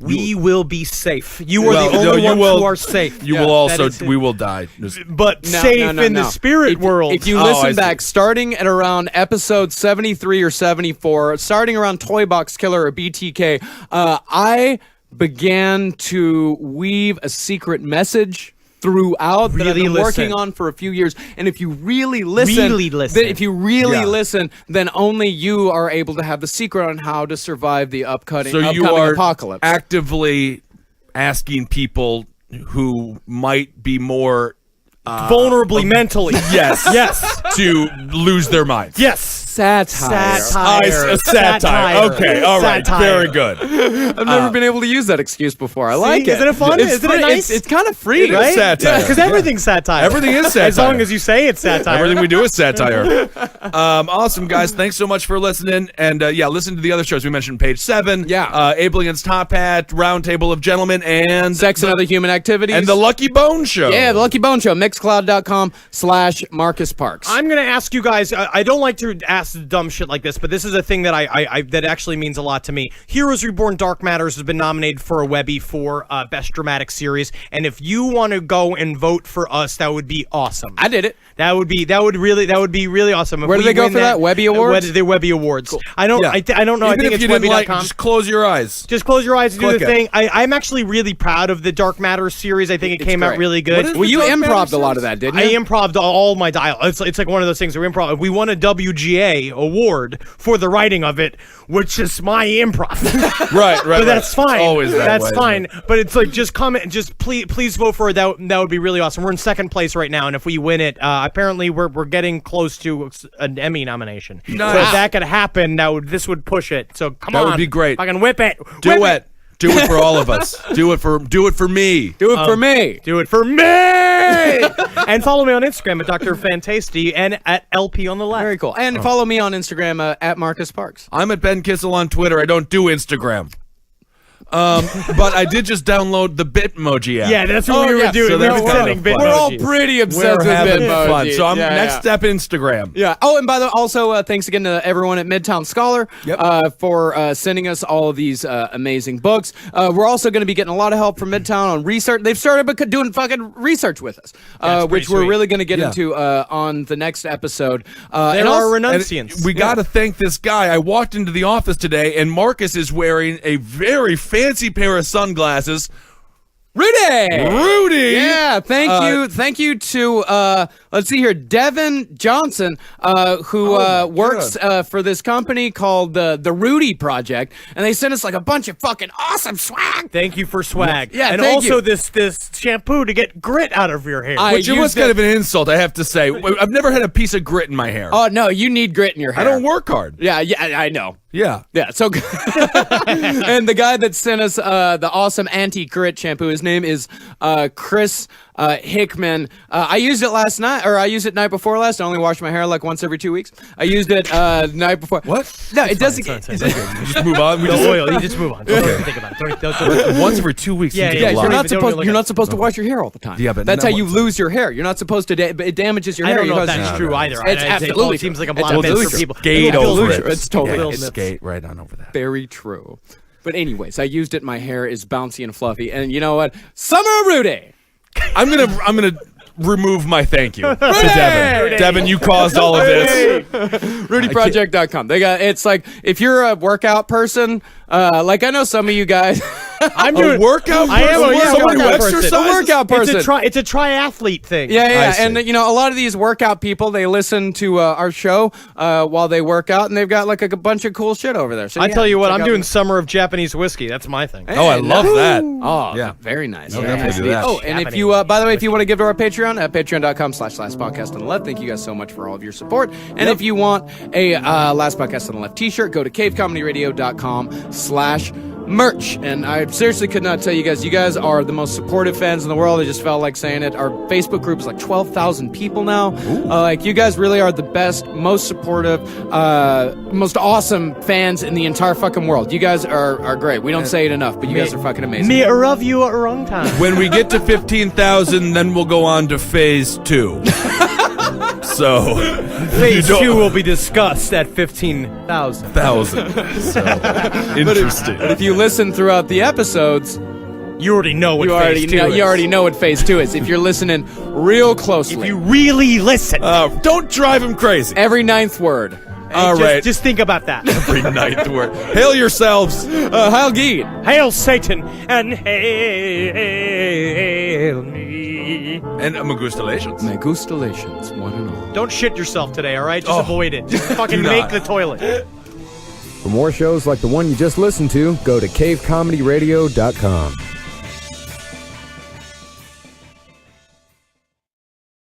we will be safe. You are the only ones who are safe. You will also. We will die. But safe in the spirit world. If you listen back, starting at around episode 73 or 74, starting around Toy Box Killer or BTK, I began to weave a secret message throughout that I've been working on for a few years. And if you really listen, then only you are able to have the secret on how to survive the upcoming apocalypse. Actively asking people who might be more vulnerably mentally. Yes. To lose their minds. Yes. Satire. Satire. Okay, all right. Very good. I've never been able to use that excuse before. I like it. Isn't it fun? Isn't it nice? It's kind of free, right? Satire. Because everything's satire. Everything is satire. As long as you say it's satire. Everything we do is satire. Awesome, guys. Thanks so much for listening. And listen to the other shows we mentioned. Page 7. Abel Against Top Hat, Roundtable of Gentlemen, and Sex and Other Human Activities. And the Lucky Bone Show. Yeah, the Lucky Bone Show. Mixcloud.com/Marcus Parks. I'm going to ask you guys, I don't like to ask dumb shit like this, but this is a thing that I that actually means a lot to me. Heroes Reborn Dark Matters has been nominated for a Webby for Best Dramatic Series, and if you want to go and vote for us, that would be awesome. I did it. That would be really awesome. If Where do they go for that? Webby Awards? The Webby Awards. Cool. I don't know. Even I think if it's you didn't Webby.com. just close your eyes. Just close your eyes and do the Click thing. I'm actually really proud of the Dark Matters series. I think it came out really good. Well, you improv'd a lot of that, didn't you? I improv'd all my dialogue. It's like one of those things where improv. We won a WGA award for the writing of it, which is my improv. right. But that's fine. It's always that's way, fine. But it's like just comment, just please vote for it. That would be really awesome. We're in second place right now, and if we win it, apparently we're getting close to an Emmy nomination. Nice. So if that could happen, this would push it. So come on, that would be great. Fucking whip it. Do it. Do it for all of us. Do it for me. Do it for me. Do it for me. And follow me on Instagram at Dr. Fantasty and at LP on the left. Very cool. And follow me on Instagram at Marcus Parks. I'm at Ben Kissel on Twitter. I don't do Instagram. But I did just download the Bitmoji app. Yeah, that's what we were doing. So we were that's sending kind of Bitmojis. We're all pretty obsessed with having Bitmoji. fun. So I'm next step Instagram. Yeah. Oh, and by the way, also thanks again to everyone at Midtown Scholar for sending us all of these amazing books. We're also going to be getting a lot of help from Midtown on research. They've started doing fucking research with us, which we're really going to get into on the next episode. There are renunciants. We got to thank this guy. I walked into the office today, and Marcus is wearing a very fancy pair of sunglasses. Rudy! Yeah, thank you to let's see here, Devin Johnson, who works for this company called the Rudy Project, and they sent us like a bunch of fucking awesome swag. Thank you for swag. Yeah, and also this shampoo to get grit out of your hair. Which was kind of an insult, I have to say. I've never had a piece of grit in my hair. Oh no, you need grit in your hair. I don't work hard. Yeah, I know. Yeah. So, and the guy that sent us the awesome anti-grit shampoo, his name is Chris Hickman. I used it last night, or I used it night before last. I only wash my hair like once every 2 weeks. I used it the night before. What? No, it doesn't. You just move on. You just move on. Don't think about it. Don't Once every 2 weeks. Yeah, you're not supposed to wash your hair all the time. Yeah, but that's how you lose your hair. You're not supposed to. It damages your hair. I don't know if that's true either. It's absolutely. It seems like a lot of myths for people. Skate over it. It's totally skate right on over that. Very true. But anyways, I used it. My hair is bouncy and fluffy, and you know what? Summer of Rudy. I'm gonna remove my thank you to Devin. Devin, you caused all of this. RudyProject.com. It's like if you're a workout person, like I know some of you guys. I'm doing workout. I am a someone who workout person. exercises. A workout person. It's a triathlete thing. Yeah. And a lot of these workout people, they listen to our show while they work out, and they've got like a bunch of cool shit over there. So I tell you what, I'm doing Summer of Japanese Whiskey. That's my thing. Oh, I love that. Oh, yeah, very nice. I'll definitely do that. Oh, and if you, by the way, if you want to give to our Patreon at patreon.com/lastpodcast on the left, thank you guys so much for all of your support. And if you want a Last Podcast on the Left t-shirt, go to cavecomedyradio.com/ merch. And I seriously could not tell you guys. You guys are the most supportive fans in the world. I just felt like saying it. Our Facebook group is like 12,000 people now. Like, you guys really are the best, most supportive, most awesome fans in the entire fucking world. You guys are great. We don't say it enough, but you guys are fucking amazing. Me love you at wrong time. When we get to 15,000, then we'll go on to phase 2. So, Phase 2 will be discussed at 15,000. So, interesting. But if you listen throughout the episodes, You already know what phase 2 is. you already know what phase 2 is. If you're listening real closely, If you really listen. Don't drive him crazy. every ninth word. All right. Just think about that. Every ninth word. Hail yourselves. Heil Geet. Hail Satan and hail me. And magustalations. Megustalations, one and all. Don't shit yourself today, all right? Just avoid it. Just fucking do make not. the toilet. For more shows like the one you just listened to, go to cavecomedyradio.com.